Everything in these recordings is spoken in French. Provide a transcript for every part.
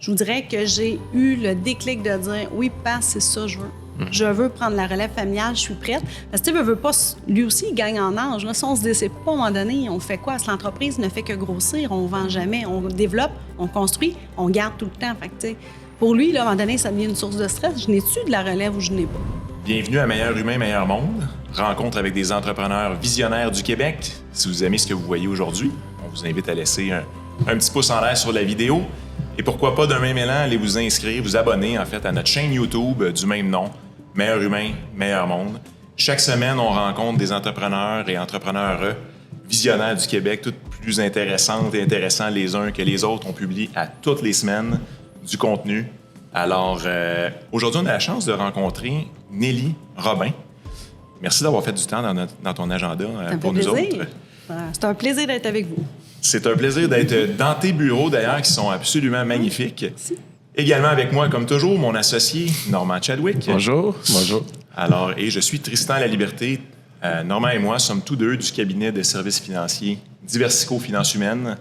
je vous dirais que j'ai eu le déclic de dire, oui, papa, c'est ça que je veux. Je veux prendre la relève familiale, je suis prête. Parce que tu veux pas, lui aussi, il gagne en âge. Là, si on se décide pas, à un moment donné, on fait quoi? Si l'entreprise ne fait que grossir, on vend jamais, on développe, on construit, on garde tout le temps. Fait que, tu sais, pour lui, là, à un moment donné, ça devient une source de stress. Je n'ai-tu de la relève ou je n'ai pas? Bienvenue à Meilleur Humain, Meilleur Monde. Rencontre avec des entrepreneurs visionnaires du Québec. Si vous aimez ce que vous voyez aujourd'hui, on vous invite à laisser un petit pouce en l'air sur la vidéo. Et pourquoi pas d'un même élan, allez vous inscrire, vous abonner en fait à notre chaîne YouTube du même nom, Meilleur Humain, Meilleur Monde. Chaque semaine, on rencontre des entrepreneurs et entrepreneurs visionnaires du Québec, toutes plus intéressantes et intéressants les uns que les autres. On publie à toutes les semaines du contenu. Alors, aujourd'hui, on a la chance de rencontrer Nelly Robin. Merci d'avoir fait du temps dans ton agenda pour nous autres. C'est un plaisir d'être avec vous. C'est un plaisir d'être dans tes bureaux, d'ailleurs, qui sont absolument magnifiques. Merci. Également avec moi, comme toujours, mon associé, Normand Chadwick. Bonjour. Bonjour. Alors, et je suis Tristan Laliberté. Normand et moi sommes tous deux du cabinet de services financiers Diversico Finances Humaines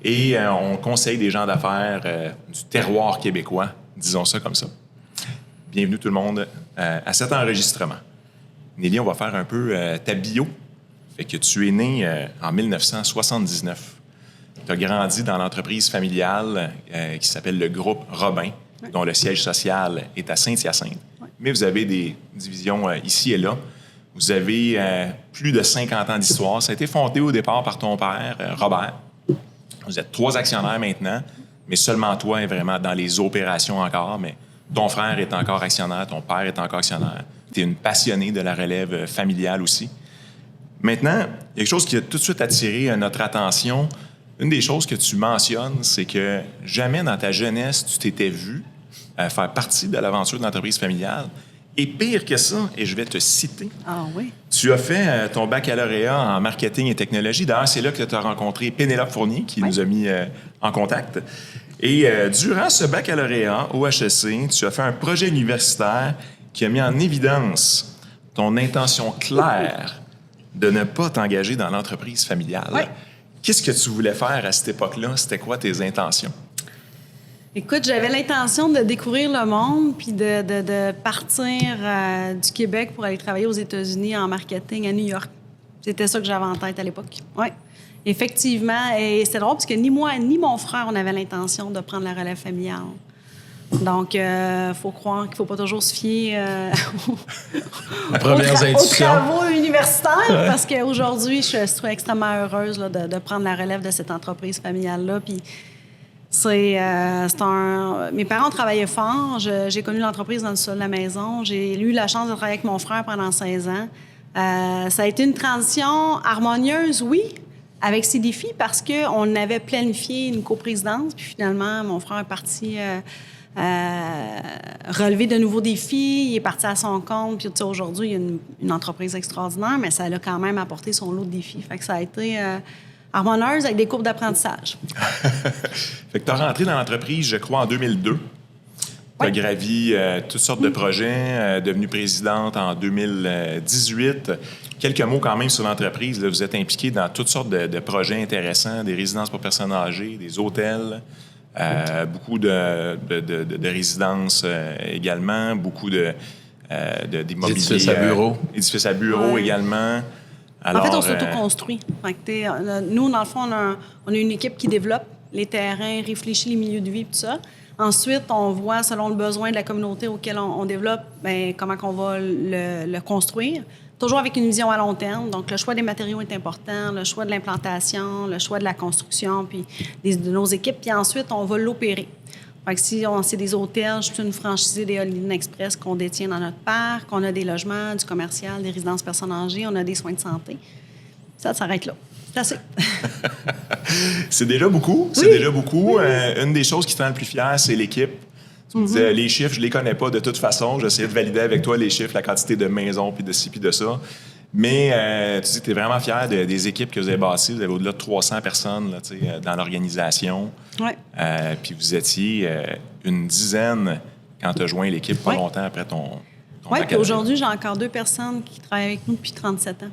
et on conseille des gens d'affaires du terroir québécois, disons ça comme ça. Bienvenue tout le monde à cet enregistrement. Nelly, on va faire un peu ta bio. Fait que tu es né en 1979. Tu as grandi dans l'entreprise familiale qui s'appelle le groupe Robin, dont le siège social est à Saint-Hyacinthe. Mais vous avez des divisions ici et là. Vous avez plus de 50 ans d'histoire. Ça a été fondé au départ par ton père, Robert. Vous êtes 3 actionnaires maintenant, mais seulement toi est vraiment dans les opérations encore. Mais ton frère est encore actionnaire, ton père est encore actionnaire. Tu es une passionnée de la relève familiale aussi. Maintenant, il y a quelque chose qui a tout de suite attiré notre attention. Une des choses que tu mentionnes, c'est que jamais dans ta jeunesse, tu t'étais vu faire partie de l'aventure de l'entreprise familiale. Et pire que ça, et je vais te citer, tu as fait ton baccalauréat en marketing et technologie. D'ailleurs, c'est là que tu as rencontré Pénélope Fournier, qui nous a mis en contact. Et durant ce baccalauréat au HEC, tu as fait un projet universitaire qui a mis en évidence ton intention claire de ne pas t'engager dans l'entreprise familiale. Oui. Qu'est-ce que tu voulais faire à cette époque-là? C'était quoi tes intentions? Écoute, j'avais l'intention de découvrir le monde puis de partir du Québec pour aller travailler aux États-Unis en marketing à New York. C'était ça que j'avais en tête à l'époque. Oui, effectivement. Et c'est drôle parce que ni moi ni mon frère, on avait l'intention de prendre la relève familiale. Donc, il faut croire qu'il ne faut pas toujours se fier aux travaux universitaires parce qu'aujourd'hui, je suis extrêmement heureuse là, de prendre la relève de cette entreprise familiale-là. Puis, mes parents travaillaient fort. J'ai connu l'entreprise dans le sol de la maison. J'ai eu la chance de travailler avec mon frère pendant 16 ans. Ça a été une transition harmonieuse, oui, avec ses défis parce qu'on avait planifié une coprésidence. Puis finalement, mon frère est parti relever de nouveaux défis. Il est parti à son compte. Puis aujourd'hui, il y a une entreprise extraordinaire, mais ça a quand même apporté son lot de défis. Fait que ça a été harmonieuse avec des courbes d'apprentissage. Fait que tu as rentré dans l'entreprise, je crois, en 2002. Tu as gravi toutes sortes de projets, devenue présidente en 2018. Quelques mots quand même sur l'entreprise. Là, vous êtes impliqué dans toutes sortes de projets intéressants, des résidences pour personnes âgées, des hôtels, beaucoup de résidences également, beaucoup d'immobilier. Édifices à bureaux. Édifices à bureaux également. Alors, en fait, on s'auto-construit. Nous, dans le fond, on a une équipe qui développe les terrains, réfléchit les milieux de vie et tout ça. Ensuite, on voit, selon le besoin de la communauté auquel on développe, comment on va le construire. Toujours avec une vision à long terme. Donc, le choix des matériaux est important, le choix de l'implantation, le choix de la construction, puis de nos équipes. Puis ensuite, on va l'opérer. Fait que si c'est des hôtels, c'est une franchisée des Holiday Express qu'on détient dans notre parc, on a des logements, du commercial, des résidences personnes âgées, on a des soins de santé. Ça s'arrête là. C'est assez. C'est déjà beaucoup. Oui. C'est déjà beaucoup. Une des choses qui te rend le plus fier, c'est l'équipe. Tu me disais, les chiffres, je les connais pas de toute façon. J'essayais de valider avec toi les chiffres, la quantité de maisons, puis de ci, puis de ça. Mais tu dis que tu es vraiment fier des équipes que vous avez bâties. Vous avez au-delà de 300 personnes là, dans l'organisation. Oui. Puis vous étiez une dizaine quand tu as joint l'équipe pas longtemps après ton Oui, puis aujourd'hui, j'ai encore 2 personnes qui travaillent avec nous depuis 37 ans.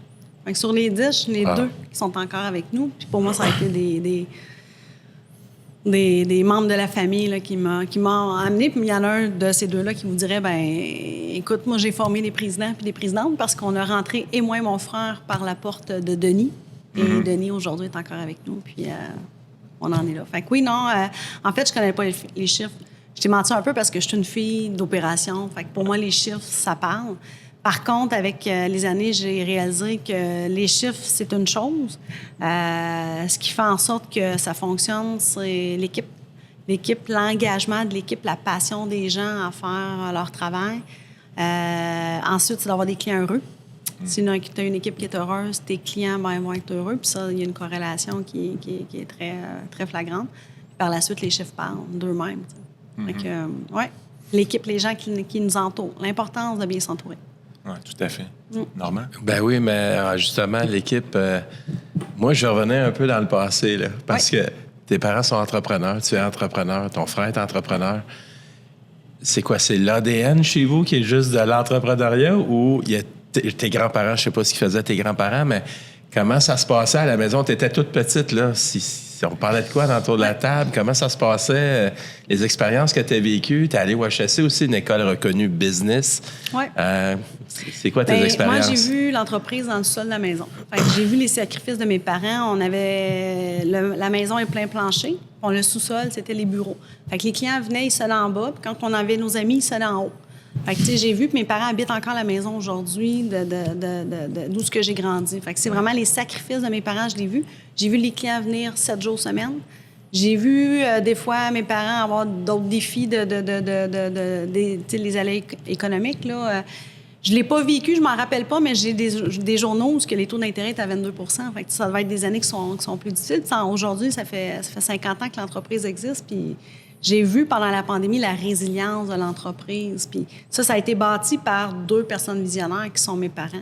Fait que sur les 10, j'en ai 2 qui sont encore avec nous. Puis pour moi, ça a été des membres de la famille là, qui m'ont amené. Puis il y en a un de ces deux-là qui vous dirait, ben écoute, moi, j'ai formé des présidents puis des présidentes parce qu'on a rentré, et moi et mon frère, par la porte de Denis. Et Denis, aujourd'hui, est encore avec nous. Puis on en est là. Fait que oui, non, en fait, je connais pas les chiffres. Je t'ai menti un peu parce que je suis une fille d'opération. Fait que pour moi, les chiffres, ça parle. Par contre, avec les années, j'ai réalisé que les chiffres, c'est une chose. Ce qui fait en sorte que ça fonctionne, c'est l'équipe. L'équipe, l'engagement de l'équipe, la passion des gens à faire leur travail. Ensuite, c'est d'avoir des clients heureux. Si tu as une équipe qui est heureuse, tes clients vont être heureux. Puis ça, il y a une corrélation qui est très, très flagrante. Puis par la suite, les chiffres parlent d'eux-mêmes. Donc, ouais, l'équipe, les gens qui nous entourent. L'importance de bien s'entourer. Oui, tout à fait. Normand? Ben oui, mais justement, l'équipe... moi, je revenais un peu dans le passé, là, parce que tes parents sont entrepreneurs, tu es entrepreneur, ton frère est entrepreneur. C'est quoi? C'est l'ADN chez vous qui est juste de l'entrepreneuriat ou il y a tes grands-parents, je sais pas ce qu'ils faisaient tes grands-parents, mais comment ça se passait à la maison? Tu étais toute petite, là. Si on parlait de quoi dans le tour de la table? Comment ça se passait? Les expériences que tu as vécues? Tu es allé au HEC aussi, une école reconnue business. Oui. C'est quoi tes expériences? Moi, j'ai vu l'entreprise dans le sol de la maison. Fait que j'ai vu les sacrifices de mes parents. On avait... la maison est plein plancher. Le sous-sol, c'était les bureaux. Fait que les clients venaient, ils sellaient en bas. Puis quand on avait nos amis, ils sellaient en haut. Fait que, tu sais, j'ai vu que mes parents habitent encore à la maison aujourd'hui, d'où ce que j'ai grandi. Fait que c'est vraiment les sacrifices de mes parents, je l'ai vu. J'ai vu les clients venir 7 jours semaine. J'ai vu des fois mes parents avoir d'autres défis les allées économiques, là. Je l'ai pas vécu, je m'en rappelle pas, mais j'ai des journaux où les taux d'intérêt étaient à 22 %. Fait que ça va être des années qui sont plus difficiles. Aujourd'hui, ça fait 50 ans que l'entreprise existe, puis j'ai vu pendant la pandémie la résilience de l'entreprise. Puis ça a été bâti par 2 personnes visionnaires qui sont mes parents.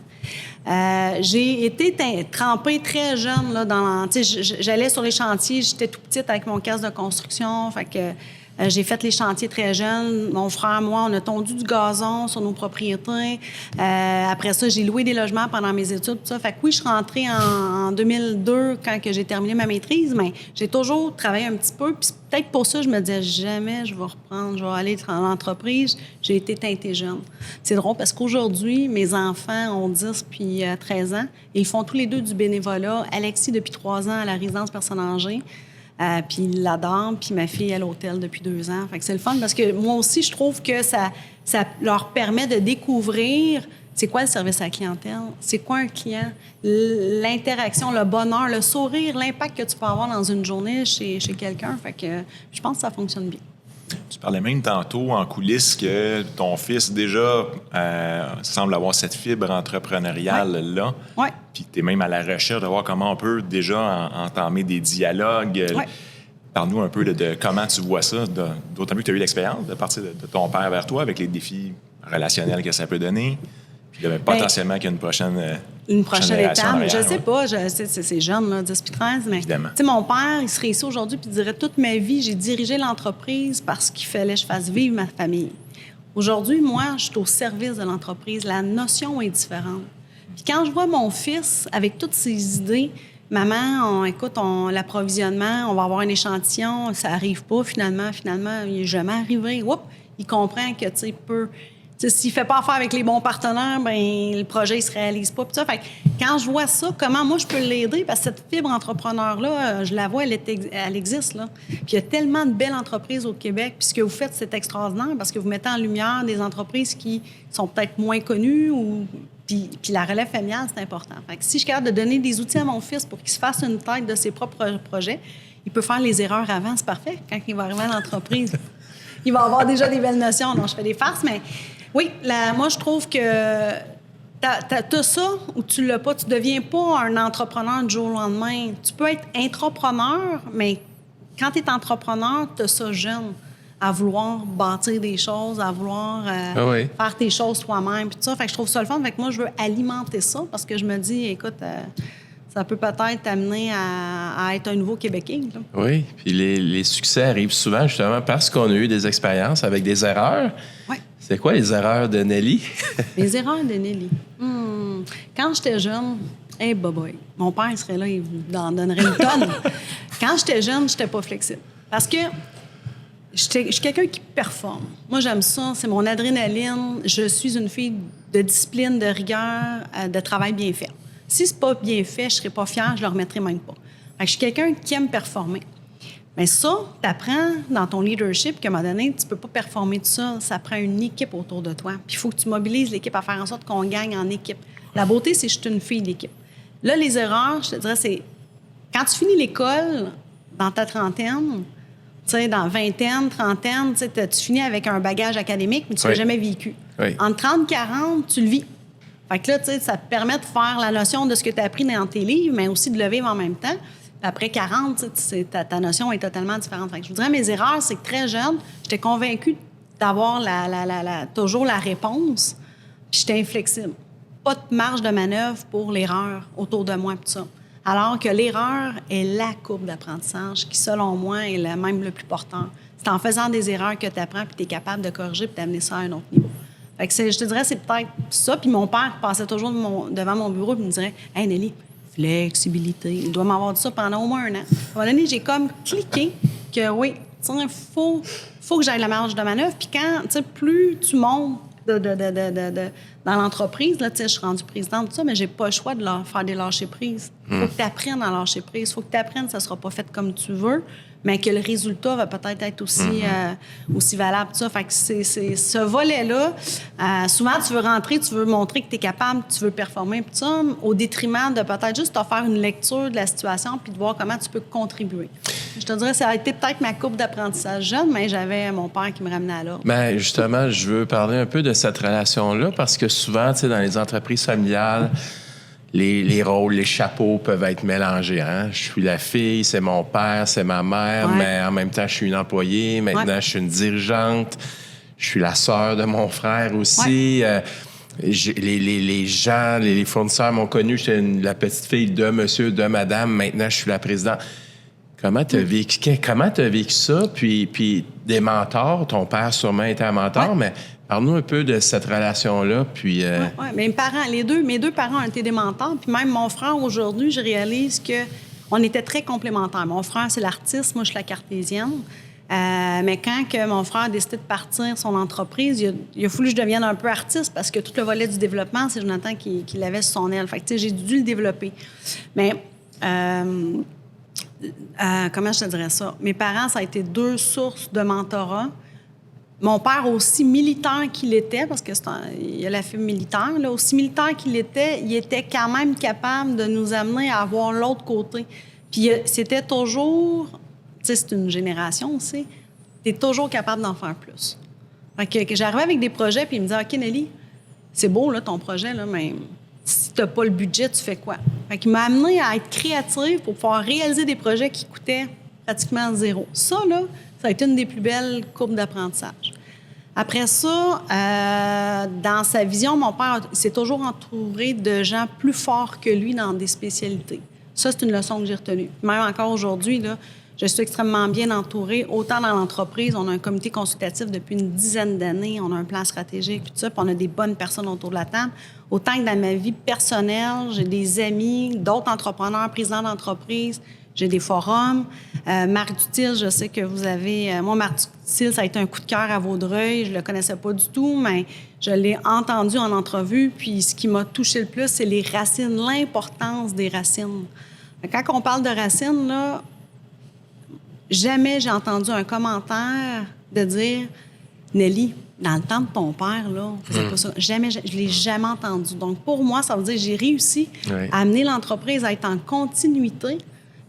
J'ai été trempée très jeune là, j'allais sur les chantiers, j'étais tout petite avec mon casque de construction. Fait que j'ai fait les chantiers très jeune. Mon frère, moi, on a tondu du gazon sur nos propriétés. Après ça, j'ai loué des logements pendant mes études. Tout ça. Fait que oui, je suis rentrée en 2002 quand que j'ai terminé ma maîtrise, mais j'ai toujours travaillé un petit peu. Puis peut-être pour ça, je me disais jamais je vais reprendre, je vais aller dans l'entreprise. J'ai été teintée jeune. C'est drôle parce qu'aujourd'hui, mes enfants ont 10 puis 13 ans et ils font tous les deux du bénévolat. Alexis, depuis 3 ans, à la résidence personnes âgées. Puis il l'adore, puis ma fille à l'hôtel depuis 2 ans. Fait que c'est le fun parce que moi aussi, je trouve que ça leur permet de découvrir c'est quoi le service à la clientèle, c'est quoi un client, l'interaction, le bonheur, le sourire, l'impact que tu peux avoir dans une journée chez quelqu'un. Fait que je pense que ça fonctionne bien. Tu parlais même tantôt en coulisses que ton fils déjà semble avoir cette fibre entrepreneuriale-là. Oui. Puis tu es même à la recherche de voir comment on peut déjà entamer des dialogues. Oui. Parle-nous un peu de comment tu vois ça, d'autant plus que tu as eu l'expérience de partir de ton père vers toi avec les défis relationnels que ça peut donner. Puis potentiellement qu'il y a une prochaine étape. Je sais pas, c'est jeune, là, 10 puis 13, mais mon père, il serait ici aujourd'hui puis il dirait toute ma vie, j'ai dirigé l'entreprise parce qu'il fallait que je fasse vivre ma famille. Aujourd'hui, moi, je suis au service de l'entreprise. La notion est différente. Puis quand je vois mon fils avec toutes ses idées, maman, l'approvisionnement, on va avoir un échantillon, ça arrive pas finalement, il n'est jamais arrivé. Oups, il comprend que, tu sais, s'il ne fait pas affaire avec les bons partenaires, ben le projet ne se réalise pas. Puis ça, fait que quand je vois ça, comment moi je peux l'aider? Parce que cette fibre entrepreneur-là, je la vois, elle existe. Là. Puis il y a tellement de belles entreprises au Québec. Puis ce que vous faites, c'est extraordinaire parce que vous mettez en lumière des entreprises qui sont peut-être moins connues Puis la relève familiale, c'est important. Fait que si je suis capable de donner des outils à mon fils pour qu'il se fasse une tête de ses propres projets, il peut faire les erreurs avant, c'est parfait. Quand il va arriver à l'entreprise, il va avoir déjà des belles notions. Non, je fais des farces, mais oui, moi, je trouve que t'as ça ou tu l'as pas. Tu deviens pas un entrepreneur du jour au lendemain. Tu peux être intrapreneur, mais quand tu es entrepreneur, tu as ça jeune, à vouloir bâtir des choses, à vouloir faire tes choses toi-même. Puis tout ça. Fait que je trouve ça le fun. Fait que moi, je veux alimenter ça parce que je me dis, écoute, ça peut peut-être t'amener à être un nouveau Québec King. Là. Oui, puis les succès arrivent souvent justement parce qu'on a eu des expériences avec des erreurs. Oui. C'est quoi les erreurs de Nelly? Les erreurs de Nelly. Quand j'étais jeune, boy. Mon père, il serait là, il en donnerait une tonne. Quand j'étais jeune, j'étais pas flexible. Parce que je suis quelqu'un qui performe. Moi, j'aime ça. C'est mon adrénaline. Je suis une fille de discipline, de rigueur, de travail bien fait. Si c'est pas bien fait, je serais pas fière, je le remettrai même pas. Fait que je suis quelqu'un qui aime performer. Mais ça, tu apprends dans ton leadership qu'à un moment donné, tu peux pas performer tout ça. Ça prend une équipe autour de toi. Puis il faut que tu mobilises l'équipe à faire en sorte qu'on gagne en équipe. La beauté, c'est que je suis une fille d'équipe. Là, les erreurs, je te dirais, c'est quand tu finis l'école, dans ta trentaine, tu sais, dans vingtaine, trentaine, tu finis avec un bagage académique, mais tu ne l'as jamais vécu. Oui. Entre 30 et 40, tu le vis. Fait que là, tu sais, ça te permet de faire la notion de ce que tu as appris dans tes livres, mais aussi de le vivre en même temps. Après 40, ta notion est totalement différente. Fait que je vous dirais, mes erreurs, c'est que très jeune, j'étais convaincue d'avoir toujours la réponse, puis j'étais inflexible. Pas de marge de manœuvre pour l'erreur autour de moi, tout ça. Alors que l'erreur est la courbe d'apprentissage qui, selon moi, est même le plus porteur. C'est en faisant des erreurs que tu apprends, puis tu es capable de corriger, puis d'amener ça à un autre niveau. Fait que je te dirais, c'est peut-être ça. Puis mon père passait toujours devant mon bureau, puis il me dirait « Hey, Nelly, flexibilité. » Il doit m'avoir dit ça pendant au moins un an. À un moment donné, j'ai comme cliqué que oui, il faut que j'aille la marge de manœuvre. Puis quand, tu sais, plus tu montes dans l'entreprise, là, tu sais, je suis rendue présidente, tout ça, mais j'ai pas le choix de faire des lâcher-prises. Il faut que tu apprennes à lâcher prise. Il faut que tu apprennes que ça sera pas fait comme tu veux, mais que le résultat va peut-être être aussi valable. Tout ça. Fait que c'est ce volet-là. Souvent, tu veux rentrer, tu veux montrer que tu es capable, tu veux performer, tout ça, au détriment de peut-être juste te faire une lecture de la situation puis de voir comment tu peux contribuer. Je te dirais, ça a été peut-être ma courbe d'apprentissage jeune, mais j'avais mon père qui me ramenait à l'ordre. Bien, justement, je veux parler un peu de cette relation-là parce que souvent, tu sais, dans les entreprises familiales, les rôles, les chapeaux peuvent être mélangés. Hein? Je suis la fille, c'est mon père, c'est ma mère, mais en même temps, je suis une employée. Maintenant, je suis une dirigeante. Je suis la sœur de mon frère aussi. Les gens, les fournisseurs m'ont connu. J'étais la petite fille de monsieur, de madame. Maintenant, je suis la présidente. Comment tu as vécu ça? Puis des mentors, ton père sûrement était un mentor, mais parle-nous un peu de cette relation-là. Puis, mes deux parents ont été des mentors. Puis même mon frère, aujourd'hui, je réalise qu'on était très complémentaires. Mon frère, c'est l'artiste, moi, je suis la cartésienne. Mais quand que mon frère a décidé de partir son entreprise, il a fallu que je devienne un peu artiste parce que tout le volet du développement, c'est Jonathan qui l'avait sur son aile. Fait que, tu sais, j'ai dû le développer. Mais... comment je te dirais ça? Mes parents, ça a été deux sources de mentorat. Mon père, aussi militaire qu'il était, parce qu'il y a la fibre militaire, là, aussi militaire qu'il était, il était quand même capable de nous amener à voir l'autre côté. Puis c'était toujours... Tu sais, c'est une génération aussi. Tu es toujours capable d'en faire plus. Fait que j'arrivais avec des projets, puis il me disait « OK, Nelly, c'est beau, là, ton projet, là, mais... si tu n'as pas le budget, tu fais quoi? » Fait qu'il m'a amené à être créative pour pouvoir réaliser des projets qui coûtaient pratiquement zéro. Ça, là, ça a été une des plus belles courbes d'apprentissage. Après ça, dans sa vision, mon père s'est toujours entouré de gens plus forts que lui dans des spécialités. Ça, c'est une leçon que j'ai retenue. Même encore aujourd'hui, là, je suis extrêmement bien entourée, autant dans l'entreprise. On a un comité consultatif depuis une dizaine d'années. On a un plan stratégique, tout ça, puis on a des bonnes personnes autour de la table. Autant que dans ma vie personnelle, j'ai des amis, d'autres entrepreneurs, présidents d'entreprise, j'ai des forums. Marc Dutil, je sais que vous avez... moi, Marc Dutil, ça a été un coup de cœur à Vaudreuil. Je le connaissais pas du tout, mais je l'ai entendu en entrevue. Puis ce qui m'a touché le plus, c'est les racines, l'importance des racines. Quand on parle de racines, là... jamais j'ai entendu un commentaire de dire « Nelly, dans le temps de ton père, là, on faisait pas ça. » Jamais, je l'ai jamais entendu. Donc, pour moi, ça veut dire que j'ai réussi à amener l'entreprise à être en continuité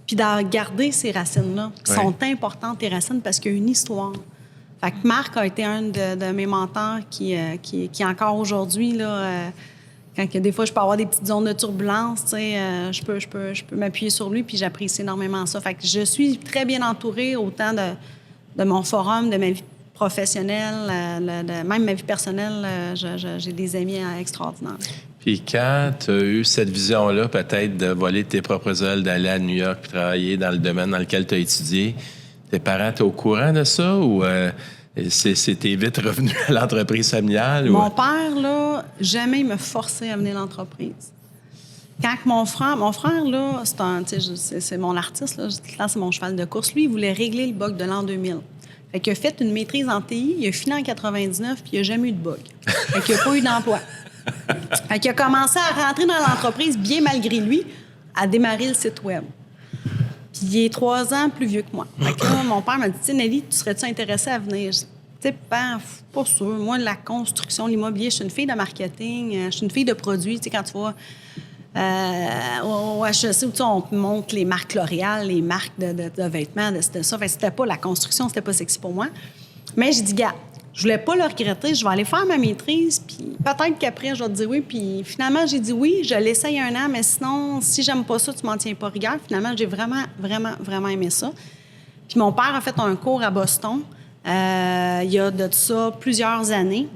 puis à garder ces racines-là, qui sont importantes, tes racines, parce qu'il y a une histoire. Fait que Marc a été un de mes mentors qui encore aujourd'hui, là... quand des fois, je peux avoir des petites zones de turbulence, tu sais, je peux m'appuyer sur lui, puis j'apprécie énormément ça. Fait que je suis très bien entourée, autant de mon forum, de ma vie professionnelle, même ma vie personnelle, j'ai des amis extraordinaires. Puis quand tu as eu cette vision-là, peut-être de voler tes propres ailes, d'aller à New York, puis travailler dans le domaine dans lequel tu as étudié, tes parents étaient au courant de ça ou... C'était vite revenu à l'entreprise familiale? Mon père, là, jamais il m'a forcé à mener l'entreprise. quand mon frère, là, c'est mon artiste, là, c'est mon cheval de course. Lui, il voulait régler le bug de l'an 2000. Fait qu'il a fait une maîtrise en TI, il a fini en 99, puis il n'a jamais eu de bug. Fait qu'il n'a pas eu d'emploi. Fait qu'il a commencé à rentrer dans l'entreprise, bien malgré lui, à démarrer le site Web. Puis il est 3 ans plus vieux que moi. Fait que là, mon père m'a dit, Nelly, tu serais-tu intéressée à venir? Je dis, tu sais, pas sûr. Moi, la construction, l'immobilier, je suis une fille de marketing, je suis une fille de produits. Tu sais, quand tu vas au HEC, où on te montre les marques L'Oréal, les marques de vêtements, c'était ça. Fait que c'était pas la construction, c'était pas sexy pour moi. Mais j'ai dit, gars, je voulais pas le regretter, je vais aller faire ma maîtrise, puis peut-être qu'après, je vais te dire oui. Puis finalement, j'ai dit oui, je l'essaye 1 an, mais sinon, si j'aime pas ça, tu m'en tiens pas rigueur. Finalement, j'ai vraiment, vraiment, vraiment aimé ça. Puis mon père a fait un cours à Boston, il y a de ça plusieurs années,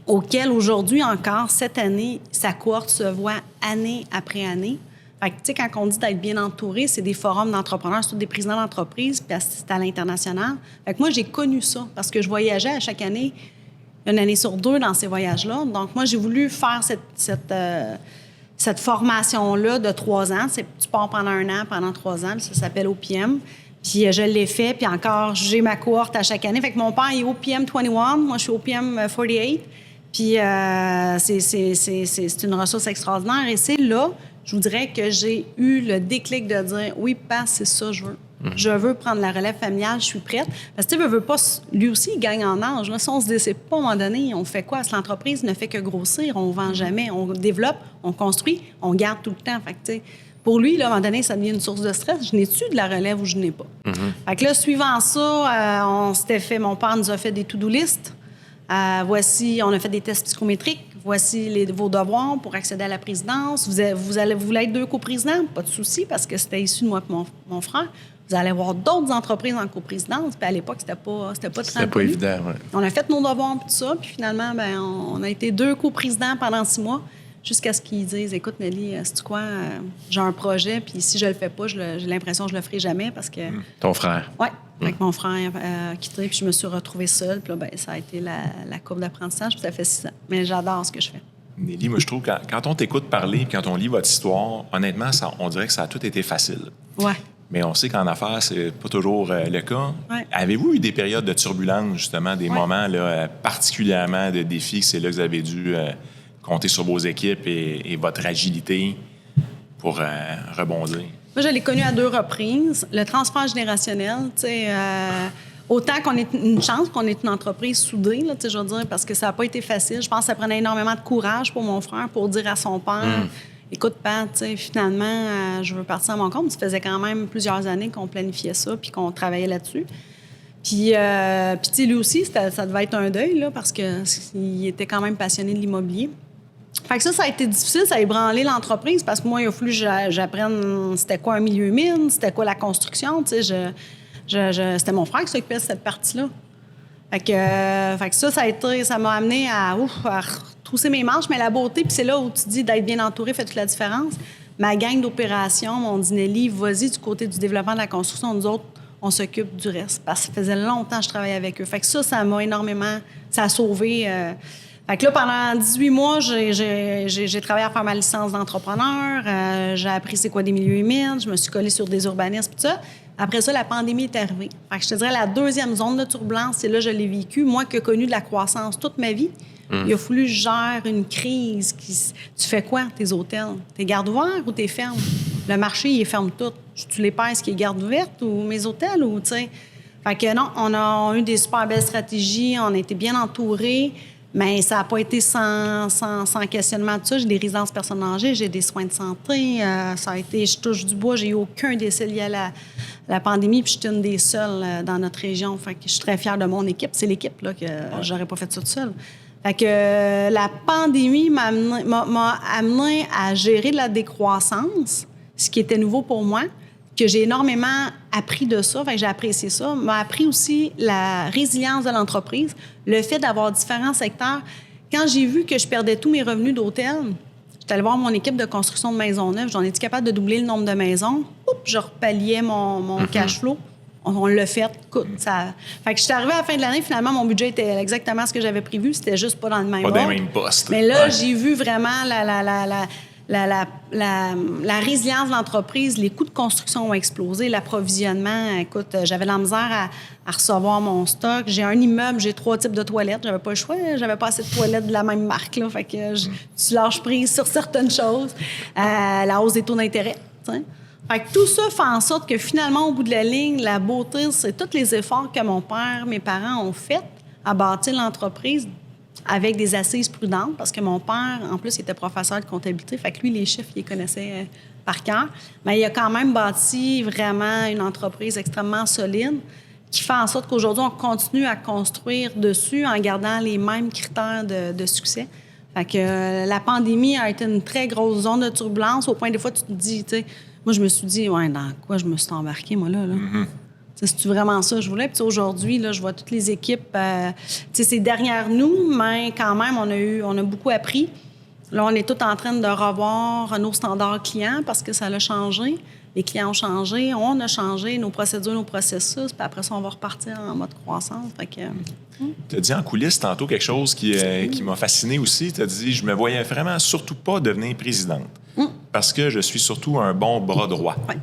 auquel aujourd'hui encore, cette année, sa cohorte se voit année après année. Fait que, tu sais, quand on dit d'être bien entouré, c'est des forums d'entrepreneurs, c'est tous des présidents d'entreprise, puis c'est à l'international. Fait que moi, j'ai connu ça parce que je voyageais à chaque année, 1 année sur 2 dans ces voyages-là. Donc, moi, j'ai voulu faire cette formation-là de 3 ans. Tu pars pendant 1 an, pendant 3 ans, ça s'appelle OPM. Puis je l'ai fait, puis encore, j'ai ma cohorte à chaque année. Fait que mon père est OPM 21, moi, je suis OPM 48. Puis c'est une ressource extraordinaire. Et c'est là, je vous dirais que j'ai eu le déclic de dire, oui, papa, c'est ça que je veux. Je veux prendre la relève familiale, je suis prête. Parce que tu veux pas, lui aussi, il gagne en âge. Là, si on se décide pas, à un moment donné, on fait quoi? Si l'entreprise ne fait que grossir, on vend jamais. On développe, on construit, on garde tout le temps. Fait que, tu sais, pour lui, là, à un moment donné, ça devient une source de stress. Je n'ai-tu de la relève ou je n'ai pas? Fait que là, suivant ça, on s'était fait, mon père nous a fait des to-do list. Voici, on a fait des tests psychométriques. Voici vos devoirs pour accéder à la présidence. Vous voulez être 2 coprésidents? Pas de souci, parce que c'était issu de moi et mon frère. Vous allez avoir d'autres entreprises en coprésidence. Puis à l'époque, c'était pas très C'était pas évident, oui. On a fait nos devoirs et tout ça. Puis finalement, ben, on a été 2 coprésidents pendant 6 mois, jusqu'à ce qu'ils disent, écoute, Nelly, sais-tu quoi, j'ai un projet, puis si je le fais pas, j'ai l'impression que je le ferai jamais parce que... Ton frère? Oui. Avec mon frère a quitté, puis je me suis retrouvée seule. Puis là, ben, ça a été la courbe d'apprentissage, puis ça fait 6 ans. Mais j'adore ce que je fais. Nelly, moi, je trouve que quand on t'écoute parler, quand on lit votre histoire, honnêtement, on dirait que ça a tout été facile. Oui. Mais on sait qu'en affaires, c'est pas toujours le cas. Ouais. Avez-vous eu des périodes de turbulence, justement, des moments là, particulièrement de défis, que c'est là que vous avez dû compter sur vos équipes et votre agilité pour rebondir? Moi, je l'ai connu à 2 reprises. Le transfert générationnel, tu sais, autant qu'on ait une chance qu'on ait une entreprise soudée, là, tu sais, je veux dire, parce que ça n'a pas été facile. Je pense que ça prenait énormément de courage pour mon frère pour dire à son père, écoute, Pat, tu sais, finalement, je veux partir à mon compte. Ça faisait quand même plusieurs années qu'on planifiait ça puis qu'on travaillait là-dessus. Puis tu sais, lui aussi, ça devait être un deuil, là, parce qu'il était quand même passionné de l'immobilier. Fait que ça a été difficile, ça a ébranlé l'entreprise parce que moi, il a fallu que j'apprenne c'était quoi un milieu mine, c'était quoi la construction, tu sais. C'était mon frère qui s'occupait de cette partie-là. Fait que ça m'a amené à retrousser mes manches, mais la beauté, puis c'est là où tu dis d'être bien entouré fait toute la différence. Ma gang d'opérations m'ont dit, Nelly, vas-y du côté du développement de la construction, nous autres, on s'occupe du reste. Parce que ça faisait longtemps que je travaillais avec eux. Fait que ça m'a énormément, ça a sauvé... Fait que là, pendant 18 mois, j'ai travaillé à faire ma licence d'entrepreneur. J'ai appris c'est quoi des milieux humides. Je me suis collée sur des urbanismes, tout ça. Après ça, la pandémie est arrivée. Fait que je te dirais, la 2e zone de turbulence, c'est là que je l'ai vécu. Moi qui ai connu de la croissance toute ma vie, il a fallu que je gère une crise. Tu fais quoi, tes hôtels? T'es gardes ouverts ou t'es fermes? Le marché, il est ferme tout. Tu les pèses qui est garde ouverte ou mes hôtels? Ou, tu sais? Fait que non, on a eu des super belles stratégies. On a été bien entourés. Mais ça n'a pas été sans questionnement de ça. J'ai des résidences personnes âgées, j'ai des soins de santé. Ça a été, je touche du bois, j'ai eu aucun décès lié à la pandémie, puis je suis une des seules dans notre région. Fait que je suis très fière de mon équipe. C'est l'équipe là que j'aurais pas fait ça toute seule. Fait que la pandémie m'a amené à gérer de la décroissance, ce qui était nouveau pour moi, que j'ai énormément appris de ça, fait que j'ai apprécié ça, m'a appris aussi la résilience de l'entreprise, le fait d'avoir différents secteurs. Quand j'ai vu que je perdais tous mes revenus d'hôtel, j'étais allée voir mon équipe de construction de maisons neuves, j'en étais capable de doubler le nombre de maisons, je repalliais mon cash flow. On l'a fait. Écoute, ça... Fait que je suis arrivée à la fin de l'année, finalement, mon budget était exactement ce que j'avais prévu, c'était juste pas dans le même ordre. Pas dans le même poste. Mais là, j'ai vu vraiment la résilience de l'entreprise, les coûts de construction ont explosé, l'approvisionnement, écoute, j'avais de la misère à recevoir mon stock. J'ai un immeuble, j'ai 3 types de toilettes, j'avais pas le choix, j'avais pas assez de toilettes de la même marque, là, fait que tu lâches prise sur certaines choses. La hausse des taux d'intérêt, t'sais. Fait que tout ça fait en sorte que finalement, au bout de la ligne, la beauté, c'est tous les efforts que mon père, mes parents ont faits à bâtir l'entreprise avec des assises prudentes, parce que mon père, en plus, il était professeur de comptabilité, fait que lui, les chiffres, il les connaissait par cœur. Mais il a quand même bâti vraiment une entreprise extrêmement solide qui fait en sorte qu'aujourd'hui, on continue à construire dessus en gardant les mêmes critères de succès. Fait que la pandémie a été une très grosse zone de turbulence, au point des fois, tu te dis, tu sais, moi, je me suis dit, ouais, dans quoi je me suis embarquée, moi, là? C'est-tu vraiment ça que je voulais? Puis aujourd'hui, là, je vois toutes les équipes, c'est derrière nous, mais quand même, on a beaucoup appris. Là, on est tous en train de revoir nos standards clients parce que ça a changé. Les clients ont changé, on a changé nos procédures, nos processus, puis après ça, on va repartir en mode croissance. Fait que... Tu as dit en coulisses tantôt quelque chose qui m'a fasciné aussi. Tu as dit, je me voyais vraiment surtout pas devenir présidente parce que je suis surtout un bon bras droit. Ouais.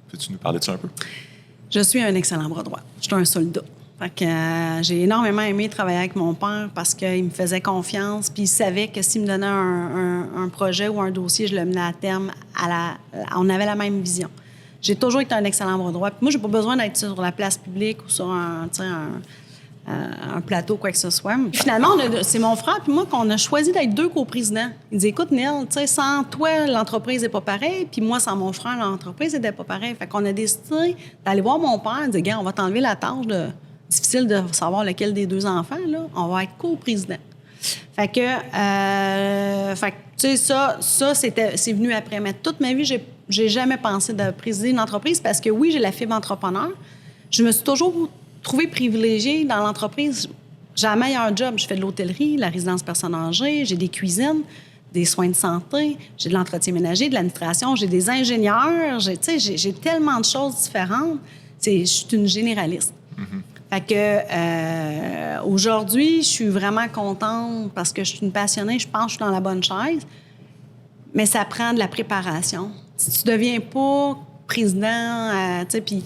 Peux-tu nous parler de ça un peu? Je suis un excellent bras droit. Je suis un soldat. Fait que, j'ai énormément aimé travailler avec mon père parce qu'il me faisait confiance, puis il savait que s'il me donnait un projet ou un dossier, je le menais à terme. On avait la même vision. J'ai toujours été un excellent bras droit. Puis moi, j'ai pas besoin d'être sur la place publique ou sur un plateau, quoi que ce soit. Finalement, c'est mon frère puis moi qu'on a choisi d'être 2 coprésidents. Il dit, écoute, Neil, sans toi, l'entreprise n'est pas pareille, puis moi, sans mon frère, l'entreprise n'était pas pareille. Fait qu'on a décidé d'aller voir mon père et de dire, gars, on va t'enlever la tâche difficile de savoir lequel des 2 enfants, là. On va être coprésident. Fait que, tu sais, ça c'est venu après. Mais toute ma vie, j'ai jamais pensé de présider une entreprise parce que oui, j'ai la fibre entrepreneur. Je me suis toujours trouvée privilégiée dans l'entreprise. J'ai un meilleur job. Je fais de l'hôtellerie, la résidence personnes âgées, j'ai des cuisines, des soins de santé, j'ai de l'entretien ménager, de l'administration, j'ai des ingénieurs, j'ai tellement de choses différentes. Je suis une généraliste. Fait que aujourd'hui, je suis vraiment contente parce que je suis une passionnée. Je pense que je suis dans la bonne chaise. Mais ça prend de la préparation. Si tu deviens pas président, tu sais, puis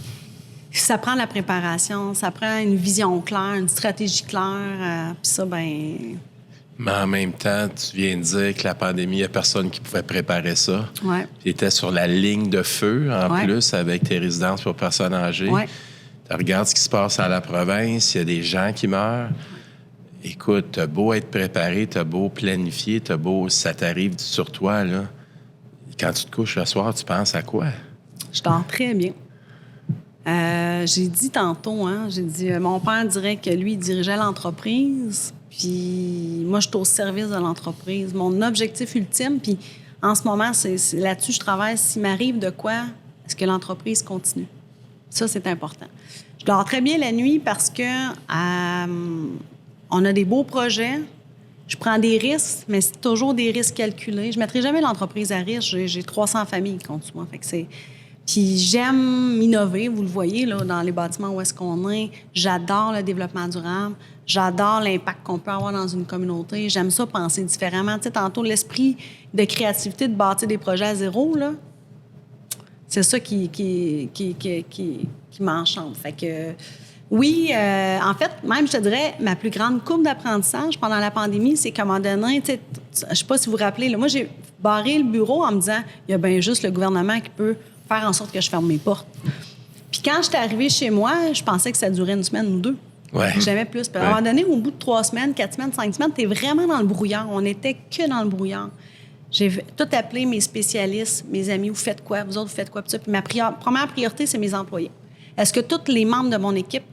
ça prend de la préparation, ça prend une vision claire, une stratégie claire. Puis ça, ben. Mais en même temps, tu viens de dire que la pandémie, il n'y a personne qui pouvait préparer ça. Ouais. Tu étais sur la ligne de feu, en Ouais. plus, avec tes résidences pour personnes âgées. Ouais. Tu regardes ce qui se passe à la province, il y a des gens qui meurent. Écoute, t'as beau être préparé, t'as beau planifier, t'as beau... Ça t'arrive sur toi, là. Quand tu te couches le soir, tu penses à quoi? Je dors très bien. J'ai dit tantôt, j'ai dit, mon père dirait que lui, il dirigeait l'entreprise, puis moi, je suis au service de l'entreprise. Mon objectif ultime, puis en ce moment, c'est là-dessus que je travaille. S'il m'arrive de quoi, est-ce que l'entreprise continue? Ça, c'est important. Je dors très bien la nuit parce que on a des beaux projets. Je prends des risques, mais c'est toujours des risques calculés. Je ne mettrai jamais l'entreprise à risque. J'ai 300 familles contre moi. Fait que puis j'aime innover, vous le voyez, là, dans les bâtiments où est-ce qu'on est. J'adore le développement durable. J'adore l'impact qu'on peut avoir dans une communauté. J'aime ça penser différemment. Tu sais, tantôt, l'esprit de créativité, de bâtir des projets à zéro, là, c'est ça qui m'enchante. Fait que, oui, en fait, même, je te dirais, ma plus grande courbe d'apprentissage pendant la pandémie, c'est qu'à un moment donné, tu sais, je sais pas si vous vous rappelez, là, moi, j'ai barré le bureau en me disant, il y a bien juste le gouvernement qui peut faire en sorte que je ferme mes portes. Puis quand j'étais arrivée chez moi, je pensais que ça durait 1 semaine ou 2. Ouais. Jamais plus. Puis à un moment donné, au bout de 3 semaines, 4 semaines, 5 semaines, t'es vraiment dans le brouillard. On n'était que dans le brouillard. J'ai tout appelé mes spécialistes, mes amis, vous faites quoi? Vous autres, vous faites quoi? Puis ça. Puis ma première priorité, c'est mes employés. Est-ce que tous les membres de mon équipe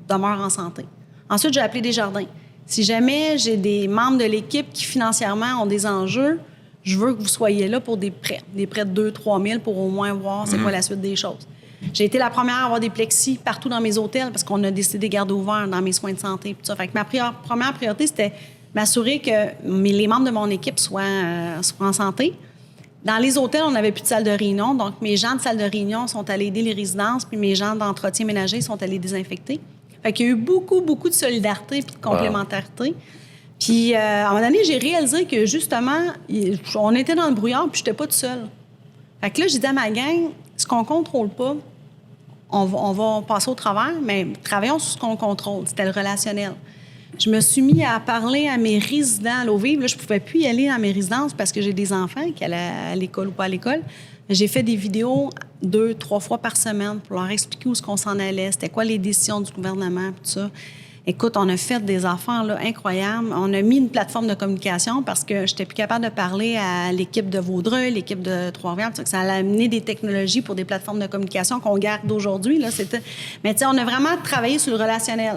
demeurent en santé? Ensuite, j'ai appelé Desjardins. Si jamais j'ai des membres de l'équipe qui, financièrement, ont des enjeux, je veux que vous soyez là pour des prêts de 2 000 à 3 000 pour au moins voir c'est quoi la suite des choses. J'ai été la première à avoir des plexis partout dans mes hôtels parce qu'on a décidé de garder ouverts dans mes soins de santé. Tout ça. Fait que ma première priorité, c'était m'assurer que les membres de mon équipe soient en santé. Dans les hôtels, on n'avait plus de salle de réunion. Donc, mes gens de salle de réunion sont allés aider les résidences, puis mes gens d'entretien ménager sont allés désinfecter. Fait qu'il y a eu beaucoup, beaucoup de solidarité puis de complémentarité. Puis, à un moment donné, j'ai réalisé que, justement, on était dans le brouillard, puis je n'étais pas toute seule. Fait que là, j'ai dit à ma gang, ce qu'on ne contrôle pas, on va passer au travers, mais travaillons sur ce qu'on contrôle. C'était le relationnel. Je me suis mis à parler à mes résidents à l'eau vive. Là, je ne pouvais plus y aller dans mes résidences parce que j'ai des enfants qui allaient à l'école ou pas à l'école. J'ai fait des vidéos 2-3 fois par semaine pour leur expliquer où est-ce qu'on s'en allait, c'était quoi les décisions du gouvernement, tout ça. Écoute, on a fait des affaires là, incroyables. On a mis une plateforme de communication parce que j'étais plus capable de parler à l'équipe de Vaudreuil, l'équipe de Trois-Rivières. Ça a amené des technologies pour des plateformes de communication qu'on garde aujourd'hui. Là, mais tu sais, on a vraiment travaillé sur le relationnel.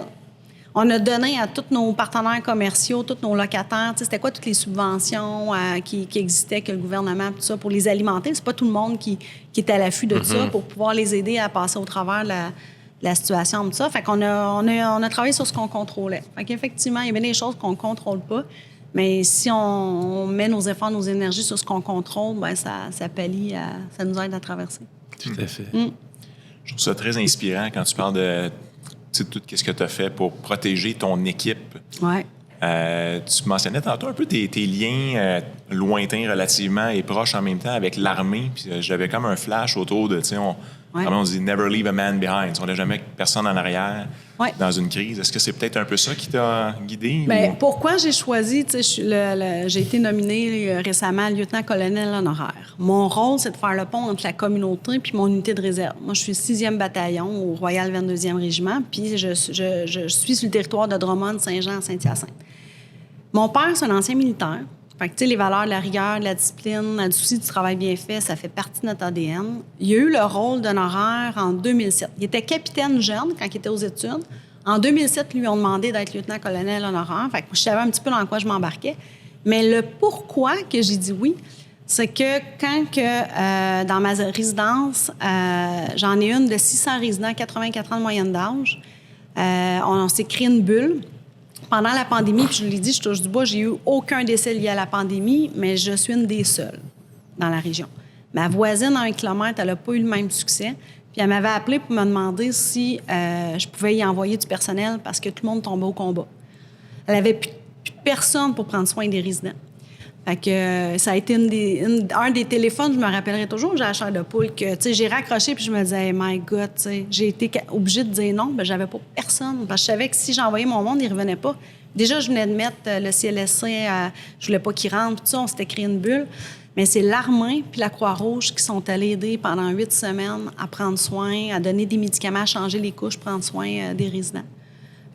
On a donné à tous nos partenaires commerciaux, tous nos locataires, c'était quoi toutes les subventions qui existaient, que le gouvernement, tout ça, pour les alimenter. C'est pas tout le monde qui est à l'affût de ça pour pouvoir les aider à passer au travers la situation, tout ça. Fait qu'on a travaillé sur ce qu'on contrôlait. Fait qu'effectivement, il y a bien des choses qu'on ne contrôle pas, mais si on met nos efforts, nos énergies sur ce qu'on contrôle, bien, ça pallie, ça nous aide à traverser. Tout à fait. Je trouve ça très inspirant quand tu parles de tout ce que tu as fait pour protéger ton équipe. Ouais. Tu mentionnais tantôt un peu tes liens lointains relativement et proches en même temps avec l'armée. Puis j'avais comme un flash autour de, on dit « never leave a man behind ». On ne laisse jamais personne en arrière dans une crise. Est-ce que c'est peut-être un peu ça qui t'a guidé? Bien, pourquoi j'ai choisi, j'ai été nominée récemment lieutenant-colonel honoraire. Mon rôle, c'est de faire le pont entre la communauté puis mon unité de réserve. Moi, je suis 6e bataillon au Royal 22e Régiment, puis je suis sur le territoire de Drummond, Saint-Jean, Saint-Hyacinthe. Mon père, c'est un ancien militaire. Fait que, les valeurs de la rigueur, de la discipline, du souci du travail bien fait, ça fait partie de notre ADN. Il a eu le rôle d'honoraire en 2007. Il était capitaine jeune quand il était aux études. En 2007, lui, on demandé d'être lieutenant-colonel honoraire. Fait que je savais un petit peu dans quoi je m'embarquais. Mais le pourquoi que j'ai dit oui, c'est que quand dans ma résidence, j'en ai une de 600 résidents, 84 ans de moyenne d'âge, on s'est créé une bulle. Pendant la pandémie, puis je l'ai dit, je touche du bois, j'ai eu aucun décès lié à la pandémie, mais je suis une des seules dans la région. Ma voisine, à 1 kilomètre, elle n'a pas eu le même succès. Puis elle m'avait appelé pour me demander si je pouvais y envoyer du personnel parce que tout le monde tombait au combat. Elle n'avait plus personne pour prendre soin des résidents. Fait que ça a été un des téléphones, je me rappellerai toujours, j'ai la chair de poule, que j'ai raccroché puis je me disais, my God, j'ai été obligée de dire non, ben j'avais pas personne. Parce que je savais que si j'envoyais mon monde, il revenait pas. Déjà, je venais de mettre le CLSC, je voulais pas qu'il rentre, tout ça, on s'était créé une bulle. Mais c'est l'Armée puis la Croix-Rouge qui sont allés aider pendant 8 semaines à prendre soin, à donner des médicaments, à changer les couches, prendre soin des résidents.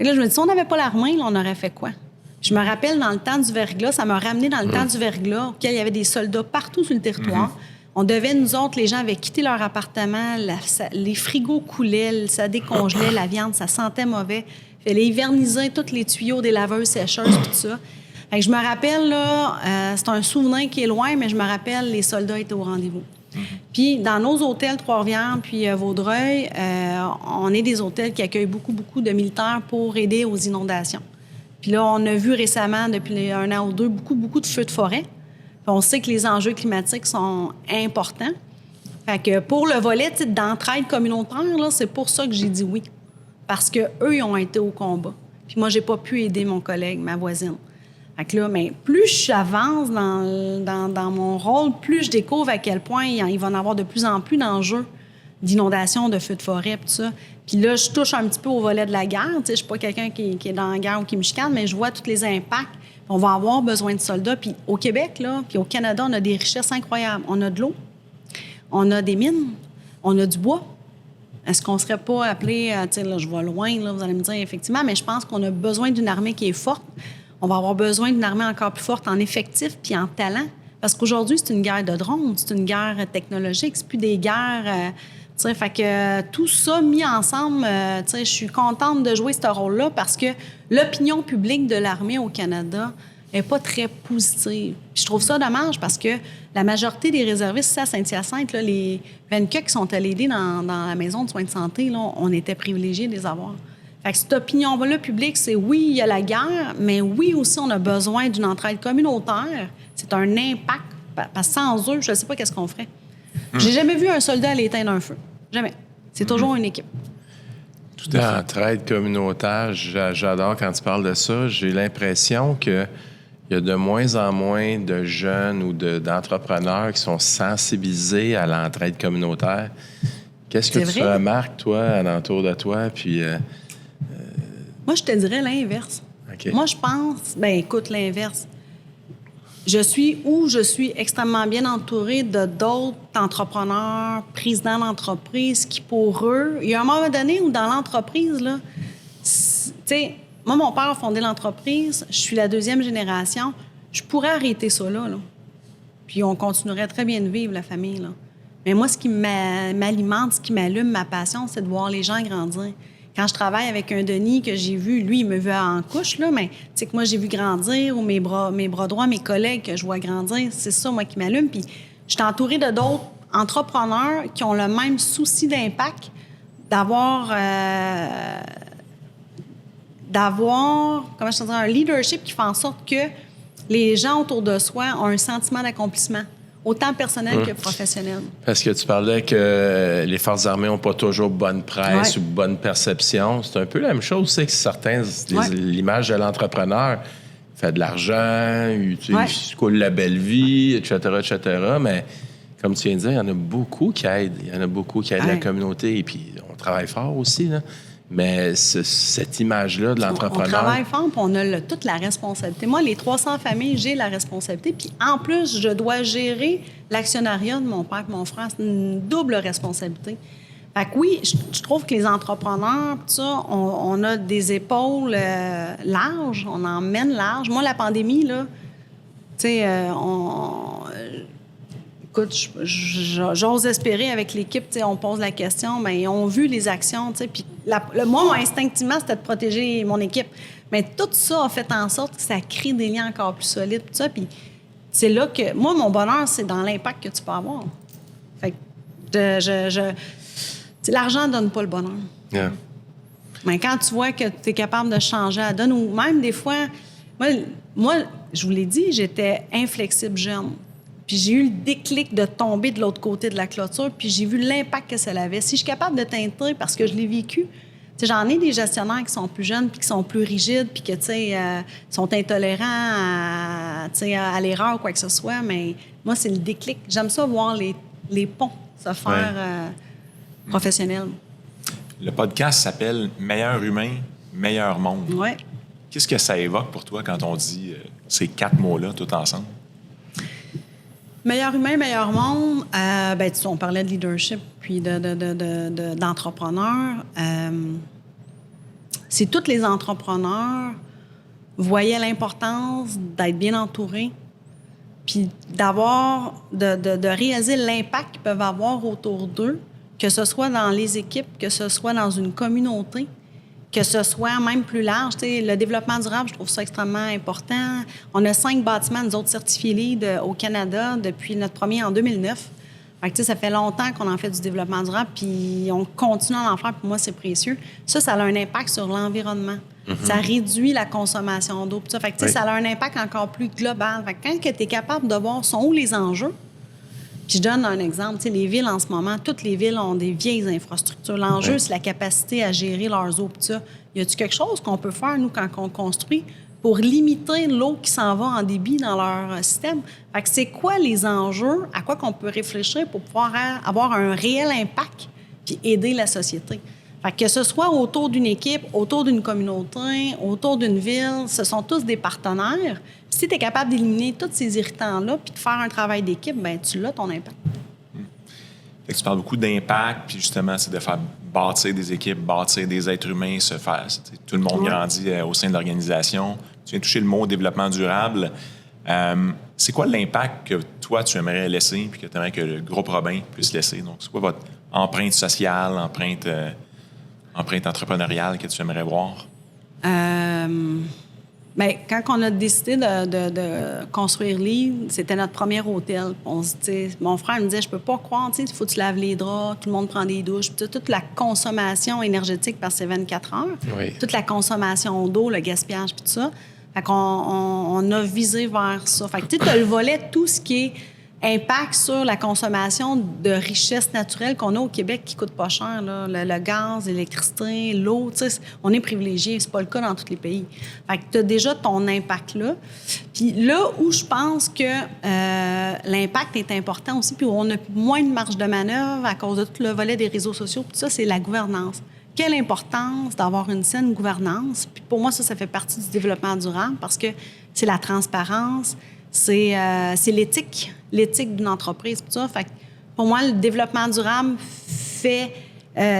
Et là, je me dis, si on n'avait pas l'Armée, là, on aurait fait quoi? Je me rappelle, dans le temps du verglas, ça m'a ramené dans le temps du verglas, auquel il y avait des soldats partout sur le territoire. On devait, nous autres, les gens avaient quitté leur appartement, les frigos coulaient, ça décongelait, la viande, ça sentait mauvais. Il fallait hiverniser tous les tuyaux des laveuses sécheuses, tout ça. Fait que je me rappelle, là, c'est un souvenir qui est loin, mais je me rappelle, les soldats étaient au rendez-vous. Puis, dans nos hôtels Trois-Rivières puis Vaudreuil, on est des hôtels qui accueillent beaucoup, beaucoup de militaires pour aider aux inondations. Puis là, on a vu récemment, depuis 1 an ou 2, beaucoup, beaucoup de feux de forêt. Puis on sait que les enjeux climatiques sont importants. Fait que pour le volet d'entraide communautaire, là, c'est pour ça que j'ai dit oui. Parce qu'eux, ils ont été au combat. Puis moi, j'ai pas pu aider mon collègue, ma voisine. Fait que là, mais plus j'avance dans mon rôle, plus je découvre à quel point il va y en avoir de plus en plus d'enjeux d'inondations, de feux de forêt, tout ça. Puis là, je touche un petit peu au volet de la guerre. Je suis pas quelqu'un qui est dans la guerre ou qui me chicane, mais je vois tous les impacts. On va avoir besoin de soldats. Puis au Québec, là, puis au Canada, on a des richesses incroyables. On a de l'eau, on a des mines, on a du bois. Est-ce qu'on ne serait pas appelé, là, je vais loin, là, vous allez me dire, effectivement, mais je pense qu'on a besoin d'une armée qui est forte. On va avoir besoin d'une armée encore plus forte en effectifs puis en talent. Parce qu'aujourd'hui, c'est une guerre de drones, c'est une guerre technologique, c'est plus des guerres... fait que tout ça mis ensemble, je suis contente de jouer ce rôle-là parce que l'opinion publique de l'armée au Canada n'est pas très positive. Puis je trouve ça dommage parce que la majorité des réservistes ici à Saint-Hyacinthe, là, les 24 qui sont allés aider dans la maison de soins de santé, là, on était privilégiés de les avoir. Fait que cette opinion-là publique, c'est oui, il y a la guerre, mais oui aussi, on a besoin d'une entraide communautaire. C'est un impact. Parce que sans eux, je ne sais pas qu'est-ce qu'on ferait. J'ai jamais vu un soldat aller éteindre un feu. Jamais. C'est toujours une équipe. Tout à fait. L'entraide communautaire, j'adore quand tu parles de ça. J'ai l'impression qu'il y a de moins en moins de jeunes ou d'entrepreneurs qui sont sensibilisés à l'entraide communautaire. Qu'est-ce que tu remarques, toi, alentour de toi? Puis, Moi, je te dirais l'inverse. OK. Moi, je pense, écoute, l'inverse. Je suis extrêmement bien entourée de d'autres entrepreneurs, présidents d'entreprise qui, pour eux, il y a un moment donné où dans l'entreprise, là, tu sais, moi, mon père a fondé l'entreprise, je suis la 2e génération, je pourrais arrêter ça là. Puis on continuerait très bien de vivre, la famille, là. Mais moi, ce qui m'alimente, ce qui m'allume, ma passion, c'est de voir les gens grandir. Quand je travaille avec un Denis que j'ai vu, lui, il me veut en couche, là, mais tu sais que moi, j'ai vu grandir, ou mes bras droits, mes collègues que je vois grandir, c'est ça, moi, qui m'allume. Puis je suis entourée de d'autres entrepreneurs qui ont le même souci d'impact, d'avoir comment je te dirais, un leadership qui fait en sorte que les gens autour de soi ont un sentiment d'accomplissement, autant personnel que professionnel. Parce que tu parlais que les Forces armées n'ont pas toujours bonne presse ou bonne perception. C'est un peu la même chose, c'est que certains, l'image de l'entrepreneur fait de l'argent, il coule la belle vie, etc., mais comme tu viens de dire, il y en a beaucoup qui aident. Il y en a beaucoup qui aident la communauté. Et puis, on travaille fort aussi, là. Mais cette image-là de l'entrepreneur... On travaille fort, puis on a toute la responsabilité. Moi, les 300 familles, j'ai la responsabilité. Puis en plus, je dois gérer l'actionnariat de mon père et mon frère. C'est une double responsabilité. Fait que oui, je trouve que les entrepreneurs, tout ça, on a des épaules larges, on en mène large. Moi, la pandémie, là, tu sais, écoute, j'ose espérer avec l'équipe, on pose la question, mais ils ont vu les actions, puis moi, instinctivement, c'était de protéger mon équipe. Mais tout ça a fait en sorte que ça crée des liens encore plus solides, tout ça. Puis c'est là que, moi, mon bonheur, c'est dans l'impact que tu peux avoir. Fait que l'argent ne donne pas le bonheur. Yeah. Mais quand tu vois que tu es capable de changer à la donne, ou même des fois, moi, je vous l'ai dit, j'étais inflexible jeune. Puis j'ai eu le déclic de tomber de l'autre côté de la clôture, puis j'ai vu l'impact que ça avait. Si je suis capable de teinter, parce que je l'ai vécu, j'en ai des gestionnaires qui sont plus jeunes, puis qui sont plus rigides, puis qui, sont intolérants à l'erreur ou quoi que ce soit, mais moi, c'est le déclic. J'aime ça voir les ponts se faire professionnels. Le podcast s'appelle « Meilleur humain, meilleur monde ». Oui. Qu'est-ce que ça évoque pour toi quand on dit ces 4 mots-là tout ensemble? Meilleur humain, meilleur monde. On parlait de leadership puis d'entrepreneurs. Si tous les entrepreneurs voyaient l'importance d'être bien entourés, puis de réaliser l'impact qu'ils peuvent avoir autour d'eux, que ce soit dans les équipes, que ce soit dans une communauté, que ce soit même plus large. Le développement durable, je trouve ça extrêmement important. On a 5 bâtiments, nous autres, certifiés LEED au Canada depuis notre premier en 2009. Fait que, ça fait longtemps qu'on en fait du développement durable, puis on continue à en faire. Pour moi, c'est précieux. Ça a un impact sur l'environnement. Ça réduit la consommation d'eau. Fait que, ça a un impact encore plus global. Fait que quand tu es capable de voir sont où les enjeux, puis je donne un exemple. Les villes, en ce moment, toutes les villes ont des vieilles infrastructures. L'enjeu, c'est la capacité à gérer leurs eaux. Puis ça, y a-t-il quelque chose qu'on peut faire, nous, quand on construit, pour limiter l'eau qui s'en va en débit dans leur système? Fait que c'est quoi les enjeux, à quoi qu'on peut réfléchir pour pouvoir avoir un réel impact puis aider la société? Fait que ce soit autour d'une équipe, autour d'une communauté, autour d'une ville, ce sont tous des partenaires. Puis si tu es capable d'éliminer tous ces irritants-là puis de faire un travail d'équipe, bien, tu l'as, ton impact. Fait que tu parles beaucoup d'impact, puis justement, c'est de faire bâtir des équipes, bâtir des êtres humains, se faire... Tout le monde grandit au sein de l'organisation. Tu viens toucher le mot développement durable. C'est quoi l'impact que toi, tu aimerais laisser puis que tu aimerais que le groupe Robin puisse laisser? Donc, c'est quoi votre empreinte sociale, empreinte entrepreneuriale que tu aimerais voir? Quand on a décidé de construire LEED, c'était notre premier hôtel. Mon frère me disait, je peux pas croire, il faut que tu laves les draps, tout le monde prend des douches. Puis toute la consommation énergétique, parce que c'est 24 heures, toute la consommation d'eau, le gaspillage, puis tout ça. Fait qu'on a visé vers ça. Fait que tu as le volet, tout ce qui est impact sur la consommation de richesses naturelles qu'on a au Québec qui coûtent pas cher, là. Le gaz, l'électricité, l'eau, tu sais, on est privilégié. C'est pas le cas dans tous les pays. Fait que tu as déjà ton impact là. Puis là où je pense que l'impact est important aussi, puis où on a moins de marge de manœuvre à cause de tout le volet des réseaux sociaux, puis ça, c'est la gouvernance. Quelle importance d'avoir une saine gouvernance. Puis pour moi, ça fait partie du développement durable parce que c'est la transparence, c'est l'éthique d'une entreprise. Tout ça. Fait que pour moi, le développement durable fait...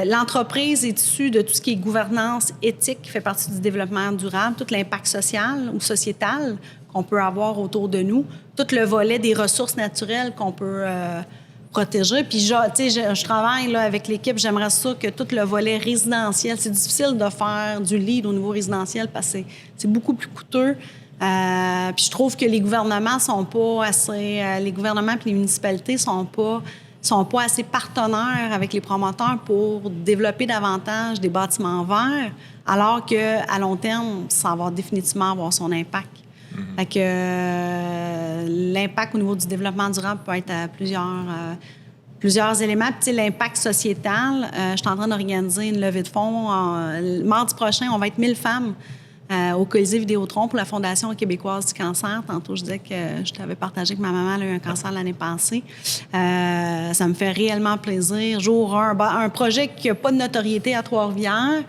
l'entreprise est issue de tout ce qui est gouvernance éthique, qui fait partie du développement durable, tout l'impact social ou sociétal qu'on peut avoir autour de nous, tout le volet des ressources naturelles qu'on peut protéger. Puis, je travaille là, avec l'équipe, j'aimerais ça que tout le volet résidentiel, c'est difficile de faire du lead au niveau résidentiel parce que c'est beaucoup plus coûteux. Puis je trouve que les gouvernements sont pas assez... les gouvernements et les municipalités sont pas assez partenaires avec les promoteurs pour développer davantage des bâtiments verts, alors qu'à long terme, ça va définitivement avoir son impact. Fait que l'impact au niveau du développement durable peut être à plusieurs éléments. Puis, l'impact sociétal, je suis en train d'organiser une levée de fonds. Mardi prochain, on va être 1000 femmes au Colisée Vidéotron pour la Fondation québécoise du cancer. Tantôt, je disais que je t'avais partagé que ma maman a eu un cancer l'année passée. Ça me fait réellement plaisir. Jour 1, un projet qui n'a pas de notoriété à Trois-Rivières.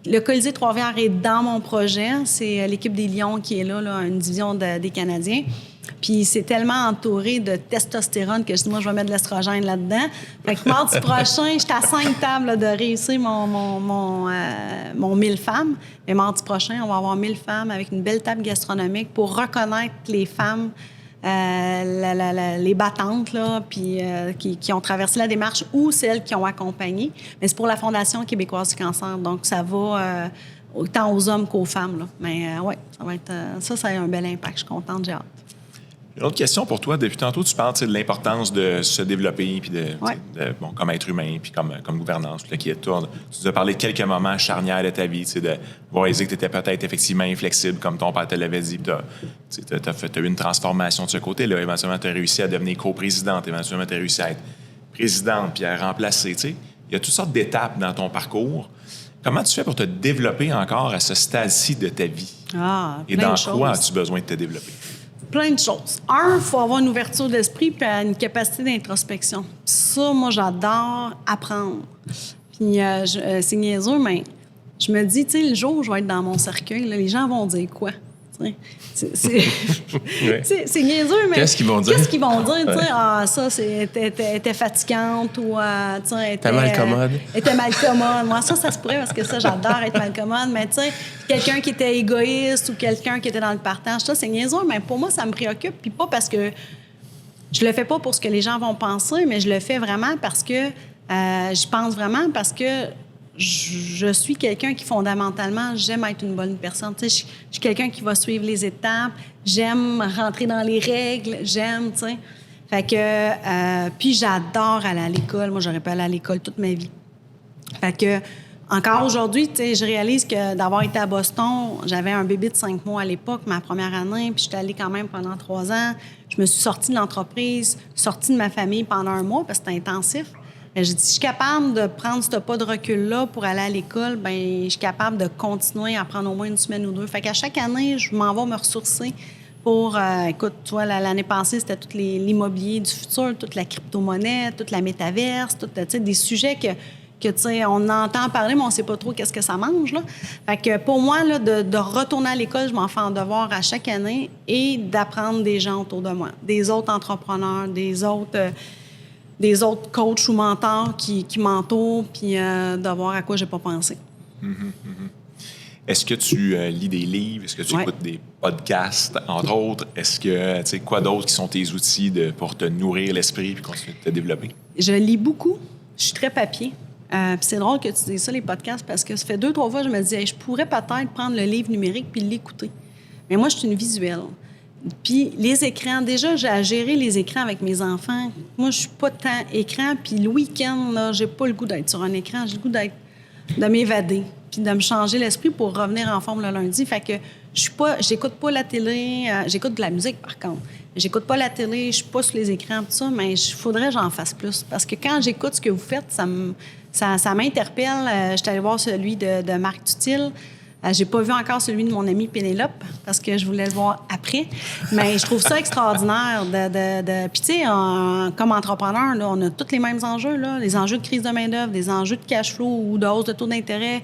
Le Colisée Trois-Rivières est dans mon projet. C'est l'équipe des Lions qui est là, une division des Canadiens. Puis c'est tellement entouré de testostérone que je dis, moi, je vais mettre de l'estrogène là-dedans. Fait que mardi prochain, j'étais à 5 tables là, de réussir mon 1000 femmes. Mais mardi prochain, on va avoir 1000 femmes avec une belle table gastronomique pour reconnaître les femmes, les battantes, là, puis qui ont traversé la démarche ou celles qui ont accompagné. Mais c'est pour la Fondation québécoise du cancer. Donc, ça va autant aux hommes qu'aux femmes, là. Mais oui, ça va être... ça a un bel impact. Je suis contente, j'ai hâte. Une autre question pour toi. Depuis tantôt, tu parles de l'importance de se développer puis comme être humain puis comme gouvernance. Puis tu nous as parlé de quelques moments charnières de ta vie, de réaliser que tu étais peut-être effectivement inflexible comme ton père te l'avait dit. Tu as eu une transformation de ce côté-là. Éventuellement, tu as réussi à devenir coprésidente. Éventuellement, tu as réussi à être présidente puis à remplacer. Il y a toutes sortes d'étapes dans ton parcours. Comment tu fais pour te développer encore à ce stade-ci de ta vie? Et dans quoi as-tu besoin de te développer? Plein de choses. Il faut avoir une ouverture d'esprit puis une capacité d'introspection. Ça, moi, j'adore apprendre. Puis c'est niaiseux, mais je me dis, le jour où je vais être dans mon cercueil, là, les gens vont dire quoi? C'est niaiseux, mais... Qu'est-ce qu'ils vont dire? Ça, était fatigante ou... T'es mal commode. Était mal commode. Moi, ça se pourrait parce que ça, j'adore être mal commode. Mais quelqu'un qui était égoïste ou quelqu'un qui était dans le partage, ça, c'est niaiseux, mais pour moi, ça me préoccupe. Puis pas parce que... Je le fais pas pour ce que les gens vont penser, mais je le fais vraiment parce que... j'y pense vraiment parce que... Je suis quelqu'un qui, fondamentalement, j'aime être une bonne personne. Je suis quelqu'un qui va suivre les étapes. J'aime rentrer dans les règles. J'aime, tu sais. Fait que... puis j'adore aller à l'école. Moi, j'aurais pu aller à l'école toute ma vie. Fait que... Encore aujourd'hui, tu sais, je réalise que d'avoir été à Boston, j'avais un bébé de 5 mois à l'époque, ma première année, puis j'étais allée quand même pendant 3 ans. Je me suis sortie de l'entreprise, sortie de ma famille pendant 1 mois parce que c'était intensif. J'ai dit, si je suis capable de prendre ce pas de recul-là pour aller à l'école, bien, je suis capable de continuer à prendre au moins 1 semaine ou 2. Fait qu'à chaque année, je m'en vais me ressourcer pour... écoute, tu vois, l'année passée, c'était tout l'immobilier du futur, toute la crypto-monnaie, toute la métaverse, des sujets que tu sais, on entend parler, mais on ne sait pas trop qu'est-ce que ça mange, là. Fait que pour moi, là, de retourner à l'école, je m'en fais un devoir à chaque année et d'apprendre des gens autour de moi, des autres entrepreneurs, des autres coachs ou mentors qui m'entourent, puis de voir à quoi j'ai pas pensé. Est-ce que tu lis des livres? Est-ce que tu écoutes des podcasts, entre autres? Est-ce que, tu sais, quoi d'autre qui sont tes outils pour te nourrir l'esprit puis continuer de te développer? Je lis beaucoup. Je suis très papier. Puis c'est drôle que tu dises ça, les podcasts, parce que ça fait 2-3 fois que je me dis, hey, je pourrais peut-être prendre le livre numérique puis l'écouter. Mais moi, je suis une visuelle. Puis les écrans, déjà, j'ai à gérer les écrans avec mes enfants. Moi, je suis pas tant écran. Puis le week-end, là, j'ai pas le goût d'être sur un écran. J'ai le goût d'être de m'évader, puis de me changer l'esprit pour revenir en forme le lundi. Fait que j'écoute pas la télé, j'écoute de la musique par contre. J'écoute pas la télé, je suis pas sur les écrans, tout ça, mais il faudrait que j'en fasse plus. Parce que quand j'écoute ce que vous faites, ça m'interpelle. Je suis allée voir celui de Marc Dutil. J'ai pas vu encore celui de mon amie Pénélope parce que je voulais le voir après. Mais je trouve ça extraordinaire. Puis, tu sais, comme entrepreneur, là, on a tous les mêmes enjeux. Là. Les enjeux de crise de main-d'œuvre, des enjeux de cash flow ou de hausse de taux d'intérêt,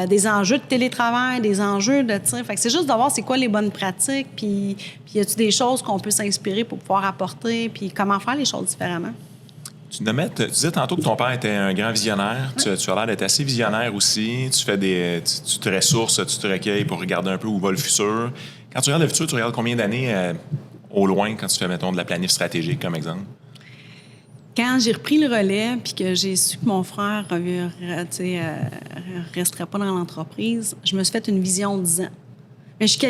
des enjeux de télétravail, des enjeux de. Fait que c'est juste de voir c'est quoi les bonnes pratiques, puis y a-t-il des choses qu'on peut s'inspirer pour pouvoir apporter, puis comment faire les choses différemment. Tu disais tantôt que ton père était un grand visionnaire. Oui. Tu as l'air d'être assez visionnaire aussi. Tu te ressources, tu te recueilles pour regarder un peu où va le futur. Quand tu regardes le futur, tu regardes combien d'années au loin quand tu fais, mettons, de la planif stratégique, comme exemple? Quand j'ai repris le relais puis que j'ai su que mon frère resterait pas dans l'entreprise, je me suis fait une vision de 10 ans. Mais je suis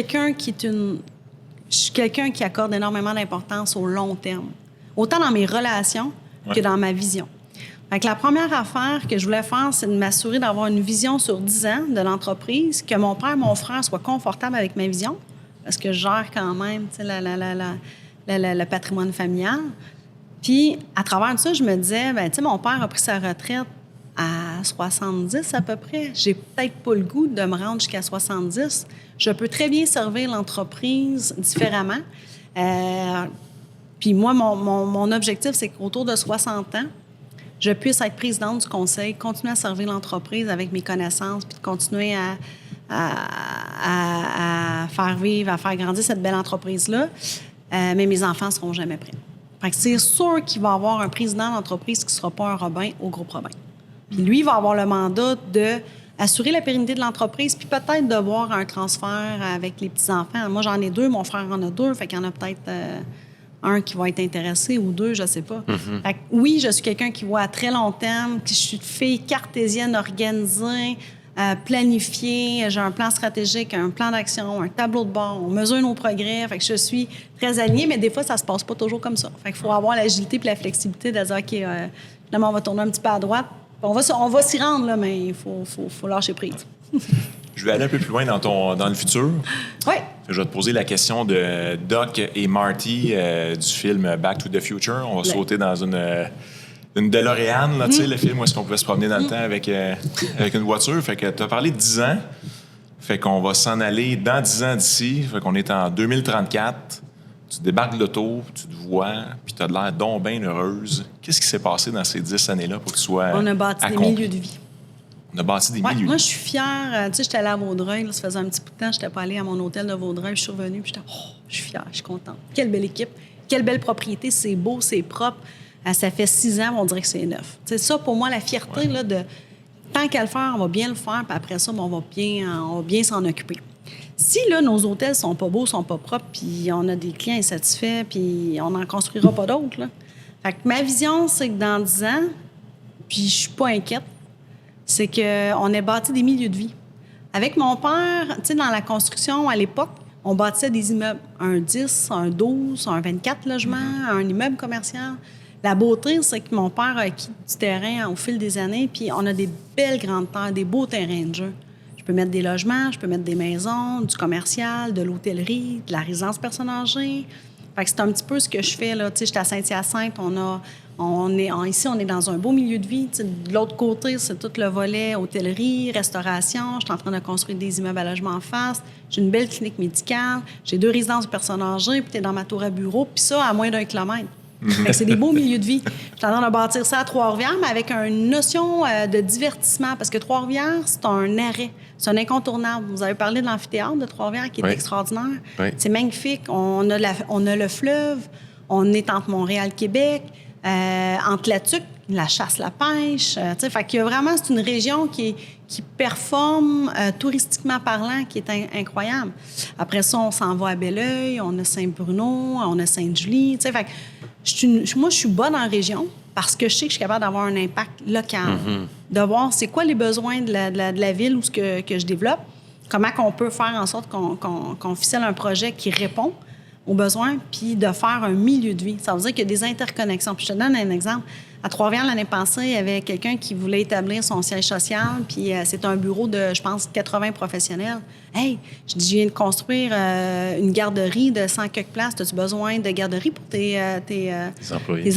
quelqu'un qui accorde énormément d'importance au long terme. Autant dans mes relations que dans ma vision. Fait que la première affaire que je voulais faire, c'est de m'assurer d'avoir une vision sur 10 ans de l'entreprise, que mon père et mon frère soient confortables avec ma vision, parce que je gère quand même le patrimoine familial. Puis, à travers ça, je me disais, mon père a pris sa retraite à 70 à peu près. J'ai peut-être pas le goût de me rendre jusqu'à 70. Je peux très bien servir l'entreprise différemment. Puis moi, mon objectif, c'est qu'autour de 60 ans, je puisse être présidente du conseil, continuer à servir l'entreprise avec mes connaissances, puis de continuer à faire vivre, à faire grandir cette belle entreprise-là. Mais mes enfants ne seront jamais prêts. Fait que c'est sûr qu'il va y avoir un président d'entreprise qui ne sera pas un Robin au groupe Robin. Puis lui, il va avoir le mandat d'assurer la pérennité de l'entreprise, puis peut-être de voir un transfert avec les petits-enfants. Moi, j'en ai 2, mon frère en a 2, fait qu'il y en a peut-être un qui va être intéressé ou 2, je ne sais pas. Mm-hmm. Fait que oui, je suis quelqu'un qui voit à très long terme, je suis une fille cartésienne, organisée, planifiée, j'ai un plan stratégique, un plan d'action, un tableau de bord, on mesure nos progrès, fait que je suis très alignée, mais des fois, ça se passe pas toujours comme ça. Fait qu'il faut avoir l'agilité et la flexibilité de dire, OK, finalement, on va tourner un petit peu à droite. On va s'y rendre, là, mais il faut lâcher prise. Je vais aller un peu plus loin dans le futur. Oui. Je vais te poser la question de Doc et Marty du film Back to the Future. On va sauter dans une DeLorean, là, tu sais, le film où est-ce qu'on pouvait se promener dans le temps avec une voiture. Fait que tu as parlé de 10 ans. Fait qu'on va s'en aller dans 10 ans d'ici. Fait qu'on est en 2034. Tu débarques de l'auto, tu te vois, puis tu as l'air donc bien heureuse. Qu'est-ce qui s'est passé dans ces 10 années-là pour que tu sois On a bâti des milieux de vie. On a bâti des milieux. Moi, je suis fière. Tu sais, j'étais allée à Vaudreuil. Là, ça faisait un petit bout de temps. Je n'étais pas allée à mon hôtel de Vaudreuil. Je suis revenue. Puis je suis fière. Je suis contente. Quelle belle équipe. Quelle belle propriété. C'est beau, c'est propre. Ça fait 6 ans, on dirait que c'est 9. C'est ça, pour moi, la fierté, là, de tant qu'à le faire, on va bien le faire. Puis après ça, on va bien s'en occuper. Si, là, nos hôtels sont pas beaux, sont pas propres, puis on a des clients insatisfaits, puis on n'en construira pas d'autres, là. Fait que ma vision, c'est que dans 10 ans, puis je suis pas inquiète, c'est qu'on ait bâti des milieux de vie. Avec mon père, tu sais, dans la construction, à l'époque, on bâtissait des immeubles. Un 10, un 12, un 24 logements, un immeuble commercial. La beauté, c'est que mon père a acquis du terrain au fil des années, puis on a des belles grandes terres, des beaux terrains de jeu. Je peux mettre des logements, je peux mettre des maisons, du commercial, de l'hôtellerie, de la résidence personnes âgées. Fait que c'est un petit peu ce que je fais, là. Tu sais, j'étais à Saint-Hyacinthe, ici, on est dans un beau milieu de vie. Tu sais, de l'autre côté, c'est tout le volet hôtellerie, restauration. Je suis en train de construire des immeubles à logement en face. J'ai une belle clinique médicale. J'ai 2 résidences de personnes âgées, puis tu es dans ma tour à bureau, puis ça, à moins d'1 kilomètre. Fait que c'est des beaux milieux de vie. Je suis en train de bâtir ça à Trois-Rivières, mais avec une notion de divertissement, parce que Trois-Rivières, c'est un arrêt. C'est un incontournable. Vous avez parlé de l'amphithéâtre de Trois-Rivières, qui est extraordinaire. Oui. C'est magnifique. On a le fleuve. On est entre Montréal et Québec. Entre la tuque, la chasse, la pêche. Fait qu'il y a vraiment, c'est une région qui performe touristiquement parlant, qui est incroyable. Après ça, on s'en va à Belleuil, on a Saint-Bruno, on a Sainte-Julie. Fait que moi, je suis bonne en région parce que je sais que je suis capable d'avoir un impact local, de voir c'est quoi les besoins de la ville ou ce que je développe, comment on peut faire en sorte qu'on ficelle un projet qui répond. aux besoins, puis de faire un milieu de vie. Ça veut dire qu'il y a des interconnexions. Puis je te donne un exemple. À Trois-Rivières, l'année passée, il y avait quelqu'un qui voulait établir son siège social, puis c'est un bureau de, je pense, 80 professionnels. Hey, je dis, je viens de construire une garderie de 100 quelques places. As-tu besoin de garderie pour tes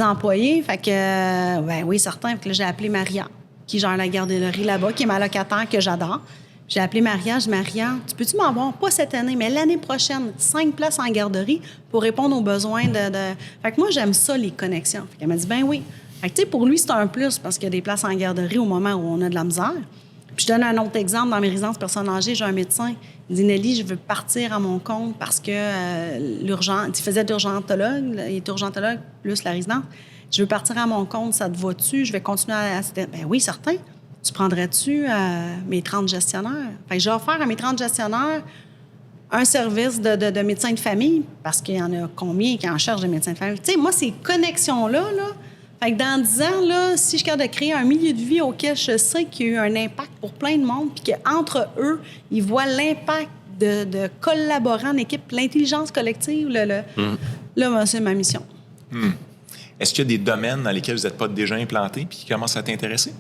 employés? Fait que, ben oui, certain. Fait que là, j'ai appelé Maria, qui gère la garderie là-bas, qui est ma locataire, que j'adore. J'ai appelé Maria. Je dis, Maria, tu peux-tu m'avoir, pas cette année, mais l'année prochaine, 5 places en garderie pour répondre aux besoins de... Fait que moi, j'aime ça, les connexions. Fait qu'elle m'a dit, ben oui. Fait que, tu sais, pour lui, c'est un plus parce qu'il y a des places en garderie au moment où on a de la misère. Puis je donne un autre exemple. Dans mes résidences personnes âgées, j'ai un médecin. Il dit, Nelly, je veux partir à mon compte parce que il faisait d'urgentologue. Il est urgentologue plus la résidence. Je veux partir à mon compte, ça te va-tu? Je vais continuer à... Ben oui, certain. Tu prendrais-tu mes 30 gestionnaires? Fait que j'ai offert à mes 30 gestionnaires un service de médecin de famille, parce qu'il y en a combien qui en cherchent de médecins de famille? Tu sais, moi, ces connexions-là, fait que dans 10 ans, là, si je suis capable de créer un milieu de vie auquel je sais qu'il y a eu un impact pour plein de monde, puis qu'entre eux, ils voient l'impact de collaborer en équipe, l'intelligence collective, là, moi, c'est ma mission. Est-ce qu'il y a des domaines dans lesquels vous n'êtes pas déjà implanté puis qui commencent à t'intéresser?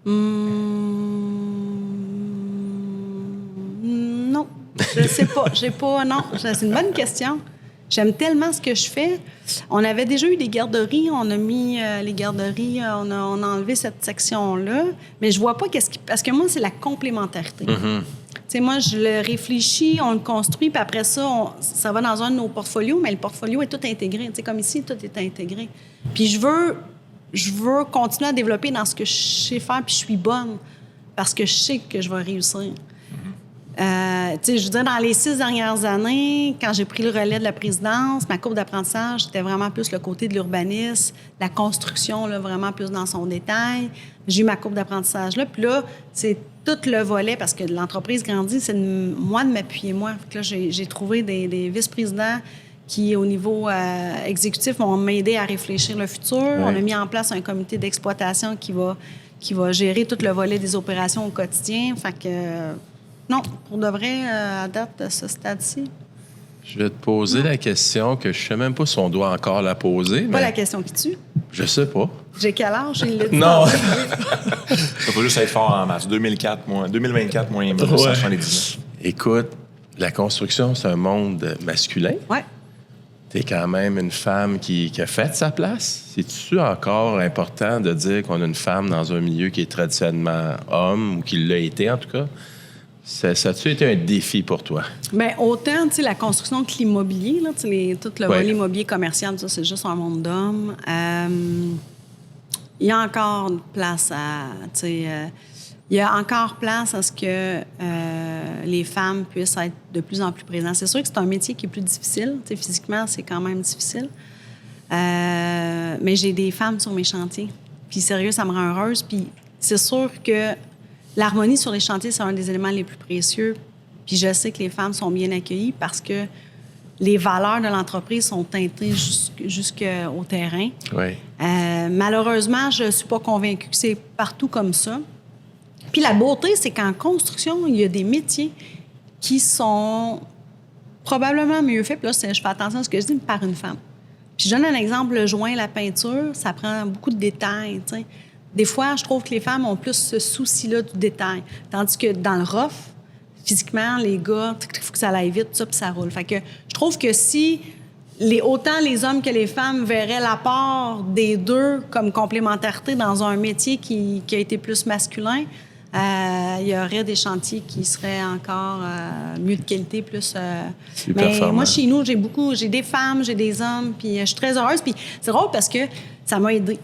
Non, je sais pas. Non, c'est une bonne question. J'aime tellement ce que je fais. On avait déjà eu des garderies. On a mis les garderies, on a enlevé cette section-là. Mais je vois pas parce que moi, c'est la complémentarité. Tu sais, moi, je le réfléchis, on le construit, puis après ça, ça va dans un de nos portfolios, mais le portfolio est tout intégré. Tu sais, comme ici, tout est intégré. Puis je veux continuer à développer dans ce que je sais faire, puis je suis bonne, parce que je sais que je vais réussir. Tu sais, je veux dire, dans les 6 dernières années, quand j'ai pris le relais de la présidence, ma courbe d'apprentissage, c'était vraiment plus le côté de l'urbanisme, la construction, là, vraiment plus dans son détail. J'ai eu ma courbe d'apprentissage là, puis là, c'est tout le volet, parce que l'entreprise grandit, c'est moi de m'appuyer, moi. Fait que là, j'ai trouvé des vice-présidents qui, au niveau exécutif, vont m'aider à réfléchir le futur. Ouais. On a mis en place un comité d'exploitation qui va gérer tout le volet des opérations au quotidien. Fait que, non, pour de vrai, à date de ce stade-ci. Je vais te poser la question que je ne sais même pas si on doit encore la poser. Pas la question qui tue. Je sais pas. J'ai quel âge? Non. Ça faut juste être fort en masse. 2024 moins 1979. Écoute, la construction, c'est un monde masculin. Oui. Tu es quand même une femme qui a fait sa place. C'est-tu encore important de dire qu'on a une femme dans un milieu qui est traditionnellement homme, ou qui l'a été en tout cas? Ça a-tu été un défi pour toi? Bien, autant, tu sais, la construction que l'immobilier, là, tout le volet immobilier commercial, ça, c'est juste un monde d'hommes. Il y a encore une place il y a encore place à ce que les femmes puissent être de plus en plus présentes. C'est sûr que c'est un métier qui est plus difficile. Tu sais, physiquement, c'est quand même difficile. Mais j'ai des femmes sur mes chantiers. Puis sérieux, ça me rend heureuse. Puis c'est sûr que l'harmonie sur les chantiers, c'est un des éléments les plus précieux. Puis je sais que les femmes sont bien accueillies parce que les valeurs de l'entreprise sont teintées jusqu'au terrain. Oui. Malheureusement, je ne suis pas convaincue que c'est partout comme ça. Puis la beauté, c'est qu'en construction, il y a des métiers qui sont probablement mieux faits. Puis là, je fais attention à ce que je dis, par une femme. Puis je donne un exemple, le joint, la peinture, ça prend beaucoup de détails, tu sais. Des fois, je trouve que les femmes ont plus ce souci-là du détail. Tandis que dans le rough, physiquement, les gars, il faut que ça aille vite, tout ça, puis ça roule. Fait que je trouve que si autant les hommes que les femmes verraient l'apport des deux comme complémentarité dans un métier qui a été plus masculin, il y aurait des chantiers qui seraient encore mieux de qualité, plus... mais moi, chez nous, j'ai des femmes, j'ai des hommes, puis je suis très heureuse. Puis c'est drôle parce que ça m'a aidée.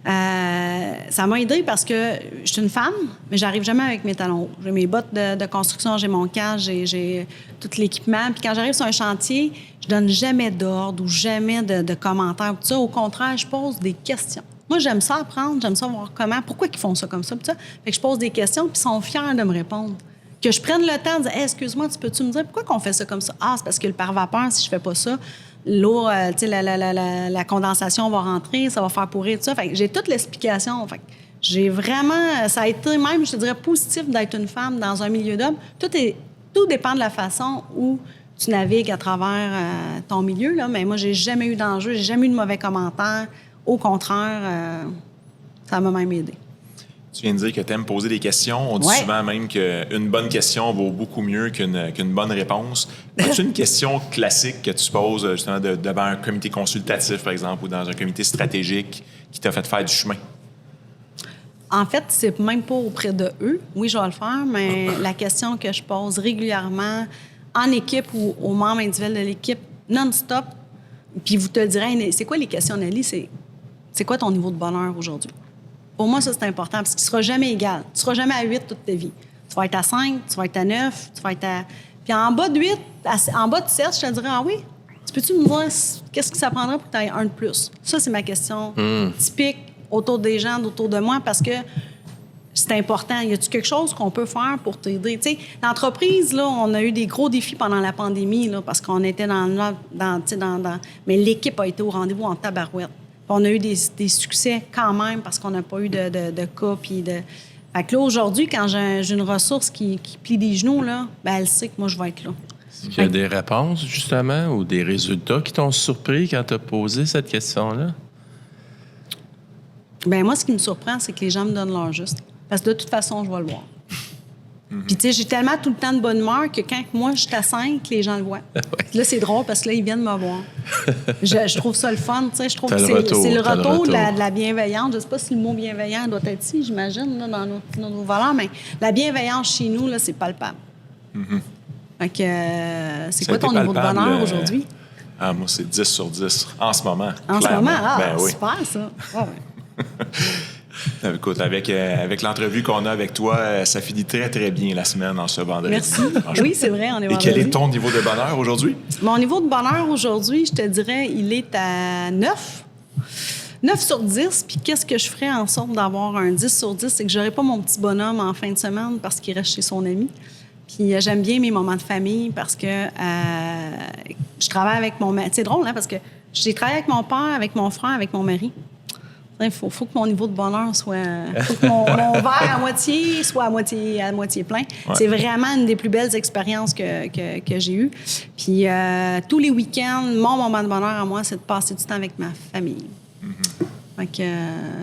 Ça m'a aidée parce que je suis une femme, mais j'arrive jamais avec mes talons hauts. J'ai mes bottes de construction, j'ai mon casque, j'ai tout l'équipement. Puis quand j'arrive sur un chantier, je donne jamais d'ordre ou jamais de commentaires. Tout ça. Au contraire, je pose des questions. Moi, j'aime ça apprendre, j'aime ça voir pourquoi ils font ça comme ça. Tout ça. Fait que je pose des questions, puis ils sont fiers de me répondre. Que je prenne le temps de dire hey, « excuse-moi, peux-tu me dire pourquoi qu'on fait ça comme ça? » Ah, c'est parce que le par-vapeur, si je fais pas ça, l'eau, tu sais, la condensation va rentrer, ça va faire pourrir, tout ça. Fait que j'ai toute l'explication. Fait que j'ai vraiment... Ça a été même, je te dirais, positif d'être une femme dans un milieu d'hommes. Tout est tout dépend de la façon où tu navigues à travers ton milieu, là. Mais moi, j'ai jamais eu d'enjeu, j'ai jamais eu de mauvais commentaires. Au contraire, ça m'a même aidé. Tu viens de dire que tu aimes poser des questions. On dit souvent même qu'une bonne question vaut beaucoup mieux qu'une bonne réponse. As-tu une question classique que tu poses justement devant un comité consultatif, par exemple, ou dans un comité stratégique qui t'a fait faire du chemin? En fait, c'est même pas auprès de eux. Oui, je vais le faire, mais la question que je pose régulièrement en équipe ou aux membres individuels de l'équipe, non-stop, puis vous te direz, c'est quoi les questions, Nelly? C'est quoi ton niveau de bonheur aujourd'hui? Pour moi, ça, c'est important parce qu'il ne sera jamais égal. Tu ne seras jamais à 8 toute ta vie. Tu vas être à 5, tu vas être à 9, tu vas être à... Puis en bas de 8, en bas de 7, je te dirais, ah oui, peux-tu me dire qu'est-ce que ça prendrait pour que tu aies un de plus? Ça, c'est ma question typique autour des gens, autour de moi, parce que c'est important. Y a-t-il quelque chose qu'on peut faire pour t'aider? Tu sais, l'entreprise, là, on a eu des gros défis pendant la pandémie, là, parce qu'on était mais l'équipe a été au rendez-vous en tabarouette. On a eu des succès quand même parce qu'on n'a pas eu de cas. Fait que là, aujourd'hui, quand j'ai une ressource qui plie des genoux, là, ben elle sait que moi, je vais être là. Est-ce qu'il y a des réponses, justement, ou des résultats qui t'ont surpris quand tu as posé cette question-là? Bien, moi, ce qui me surprend, c'est que les gens me donnent leur juste. Parce que de toute façon, je vais le voir. Puis, tu sais, j'ai tellement tout le temps de bonne humeur que quand moi, je suis à 5, les gens le voient. Là, c'est drôle parce que là, ils viennent me voir. Je trouve ça le fun, tu sais. Je trouve que c'est le retour de la bienveillance. Je ne sais pas si le mot bienveillant doit être ici, j'imagine, là, dans nos valeurs, mais la bienveillance chez nous, là, c'est palpable. Fait que, c'est quoi ton niveau de bonheur aujourd'hui? Moi, c'est 10 sur 10 en ce moment. En clairement. ce moment? Ben, oui. Super, ça. Ouais. Écoute, avec l'entrevue qu'on a avec toi, ça finit très, très bien la semaine en ce vendredi. Merci. Oui, c'est vrai, on est vendredi. Et quel est ton niveau de bonheur aujourd'hui? Mon niveau de bonheur aujourd'hui, je te dirais, il est à 9. 9 sur 10. Puis qu'est-ce que je ferais en sorte d'avoir un 10 sur 10? C'est que je n'aurais pas mon petit bonhomme en fin de semaine parce qu'il reste chez son ami. Puis j'aime bien mes moments de famille parce que je travaille avec mon mari. C'est drôle, hein, parce que j'ai travaillé avec mon père, avec mon frère, avec mon mari. Il faut que mon niveau de bonheur soit... faut que mon verre à moitié soit à moitié plein. Ouais. C'est vraiment une des plus belles expériences que j'ai eues. Puis tous les week-ends, mon moment de bonheur à moi, c'est de passer du temps avec ma famille. Fait que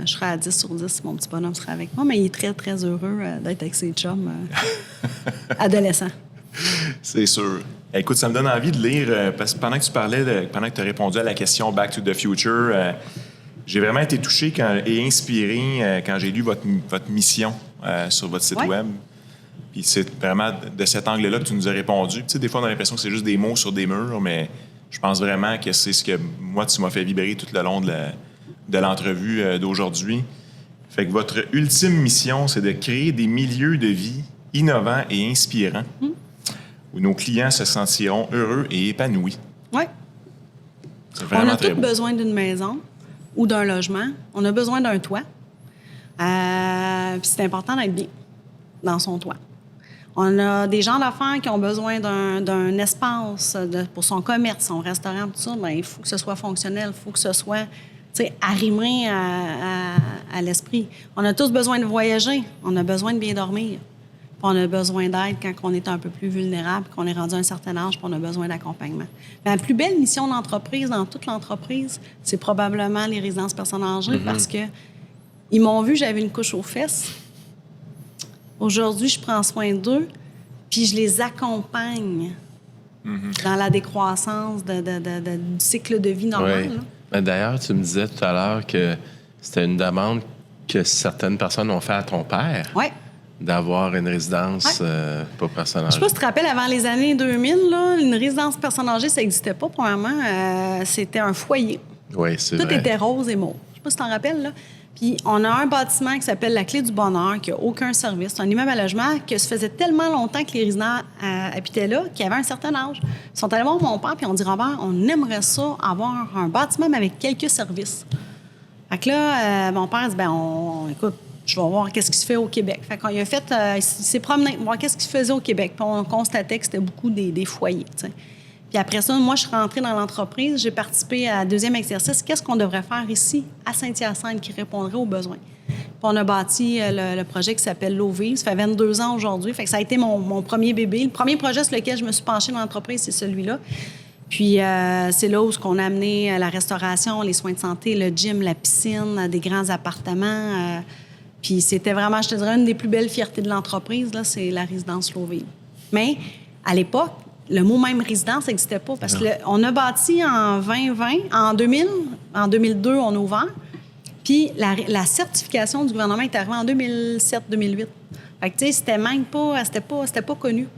je serais à 10 sur 10 mon petit bonhomme serait avec moi, mais il est très, très heureux d'être avec ses chums adolescents. C'est sûr. Écoute, ça me donne envie de lire, parce que pendant que tu parlais, pendant que tu as répondu à la question Back to the Future, j'ai vraiment été touché et inspiré quand j'ai lu votre mission sur votre site web. Puis c'est vraiment de cet angle-là que tu nous as répondu. Tu sais, des fois, on a l'impression que c'est juste des mots sur des murs, mais je pense vraiment que c'est ce que moi, tu m'as fait vibrer tout le long de l'entrevue d'aujourd'hui. Fait que votre ultime mission, c'est de créer des milieux de vie innovants et inspirants où nos clients se sentiront heureux et épanouis. Oui. C'est vraiment très beau. On a tous besoin d'une maison ou d'un logement. On a besoin d'un toit. Puis c'est important d'être bien dans son toit. On a des gens d'affaires qui ont besoin d'un espace pour son commerce, son restaurant, tout ça. Bien, il faut que ce soit fonctionnel, il faut que ce soit arrimé à l'esprit. On a tous besoin de voyager. On a besoin de bien dormir. Puis on a besoin d'aide quand on est un peu plus vulnérable, qu'on est rendu à un certain âge, puis on a besoin d'accompagnement. Mais la plus belle mission d'entreprise, dans toute l'entreprise, c'est probablement les résidences personnes âgées parce que ils m'ont vu, j'avais une couche aux fesses. Aujourd'hui, je prends soin d'eux, puis je les accompagne dans la décroissance du cycle de vie normal. Oui. D'ailleurs, tu me disais tout à l'heure que c'était une demande que certaines personnes ont fait à ton père. Oui. D'avoir une résidence pour personnes âgées. Je ne sais pas si tu te rappelles, avant les années 2000, là, une résidence personnes âgées, ça n'existait pas, premièrement. C'était un foyer. Oui, c'est vrai. Tout était rose et mauve. Je ne sais pas si tu t'en rappelles, là. Puis on a un bâtiment qui s'appelle la Clé du Bonheur, qui n'a aucun service. C'est un immeuble à logement que ça faisait tellement longtemps que les résidents habitaient là qu'ils avaient un certain âge. Ils sont allés voir mon père puis on dit « Robert, on aimerait ça, avoir un bâtiment mais avec quelques services. » Fait que là, mon père dit « Bien, écoute, je vais voir qu'est-ce qui se fait au Québec. » Fait qu'il a fait, il s'est promené, voir qu'est-ce qui se faisait au Québec. Puis on constatait que c'était beaucoup des foyers, tu sais. Puis après ça, moi, je suis rentrée dans l'entreprise. J'ai participé à un deuxième exercice. Qu'est-ce qu'on devrait faire ici, à Saint-Hyacinthe, qui répondrait aux besoins? on a bâti le projet qui s'appelle L'Eau-Vive. Ça fait 22 ans aujourd'hui. Fait que ça a été mon premier bébé. Le premier projet sur lequel je me suis penchée dans l'entreprise, c'est celui-là. Puis c'est là où on a amené la restauration, les soins de santé, le gym, la piscine, des grands appartements. Puis c'était vraiment, je te dirais, une des plus belles fiertés de l'entreprise, là, c'est la résidence L'Eau-Vive. Mais à l'époque, le mot même résidence n'existait pas parce qu'on a bâti en 2020, en 2000, en 2002, on a ouvert. Puis la certification du gouvernement est arrivée en 2007-2008. Fait que, tu sais, c'était même pas, c'était pas connu.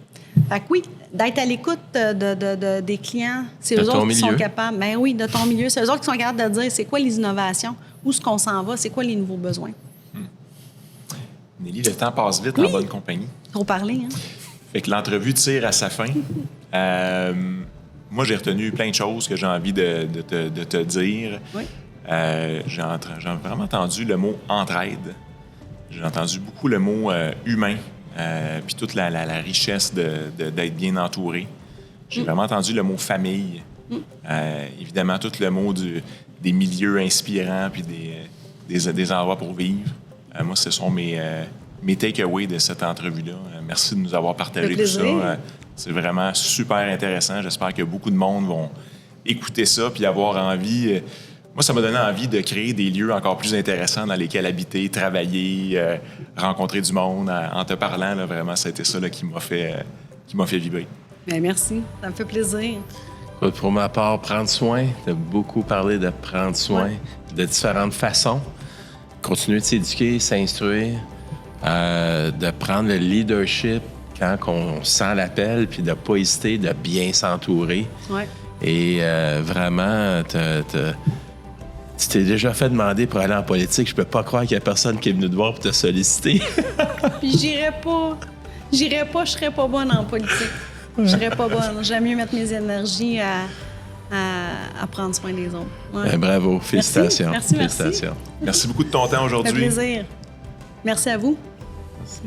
Fait que oui, d'être à l'écoute des clients, c'est eux autres qui sont capables. Ben oui, de ton milieu. C'est eux autres qui sont capables de dire c'est quoi les innovations, où est-ce qu'on s'en va, c'est quoi les nouveaux besoins. Nelly, le temps passe vite en bonne compagnie. Trop parler, hein? Fait que l'entrevue tire à sa fin. Moi, j'ai retenu plein de choses que j'ai envie de te dire. Oui. J'ai vraiment entendu le mot entraide. J'ai entendu beaucoup le mot humain, puis toute la richesse d'être bien entouré. J'ai vraiment entendu le mot famille. Évidemment, tout le mot des milieux inspirants, puis des endroits pour vivre. Moi, ce sont mes take-aways de cette entrevue-là. Merci de nous avoir partagé tout ça. C'est vraiment super intéressant. J'espère que beaucoup de monde vont écouter ça puis avoir envie. Moi, ça m'a donné envie de créer des lieux encore plus intéressants dans lesquels habiter, travailler, rencontrer du monde. En te parlant, là, vraiment, c'était ça là, qui m'a fait vibrer. Bien, merci. Ça me fait plaisir. Pour ma part, prendre soin. Tu as beaucoup parlé de prendre soin de différentes façons. Continuer de s'éduquer, s'instruire, de prendre le leadership quand on sent l'appel, puis de ne pas hésiter, de bien s'entourer. Ouais. Et vraiment, tu t'es déjà fait demander pour aller en politique. Je peux pas croire qu'il y a personne qui est venu te voir pour te solliciter. Puis j'irais pas, je serais pas bonne en politique. Je serais pas bonne. J'aime mieux mettre mes énergies à prendre soin des autres. Ouais. Bien, bravo, félicitations. Merci. Félicitations. Merci beaucoup de ton temps aujourd'hui. Ça fait plaisir. Merci à vous. Merci.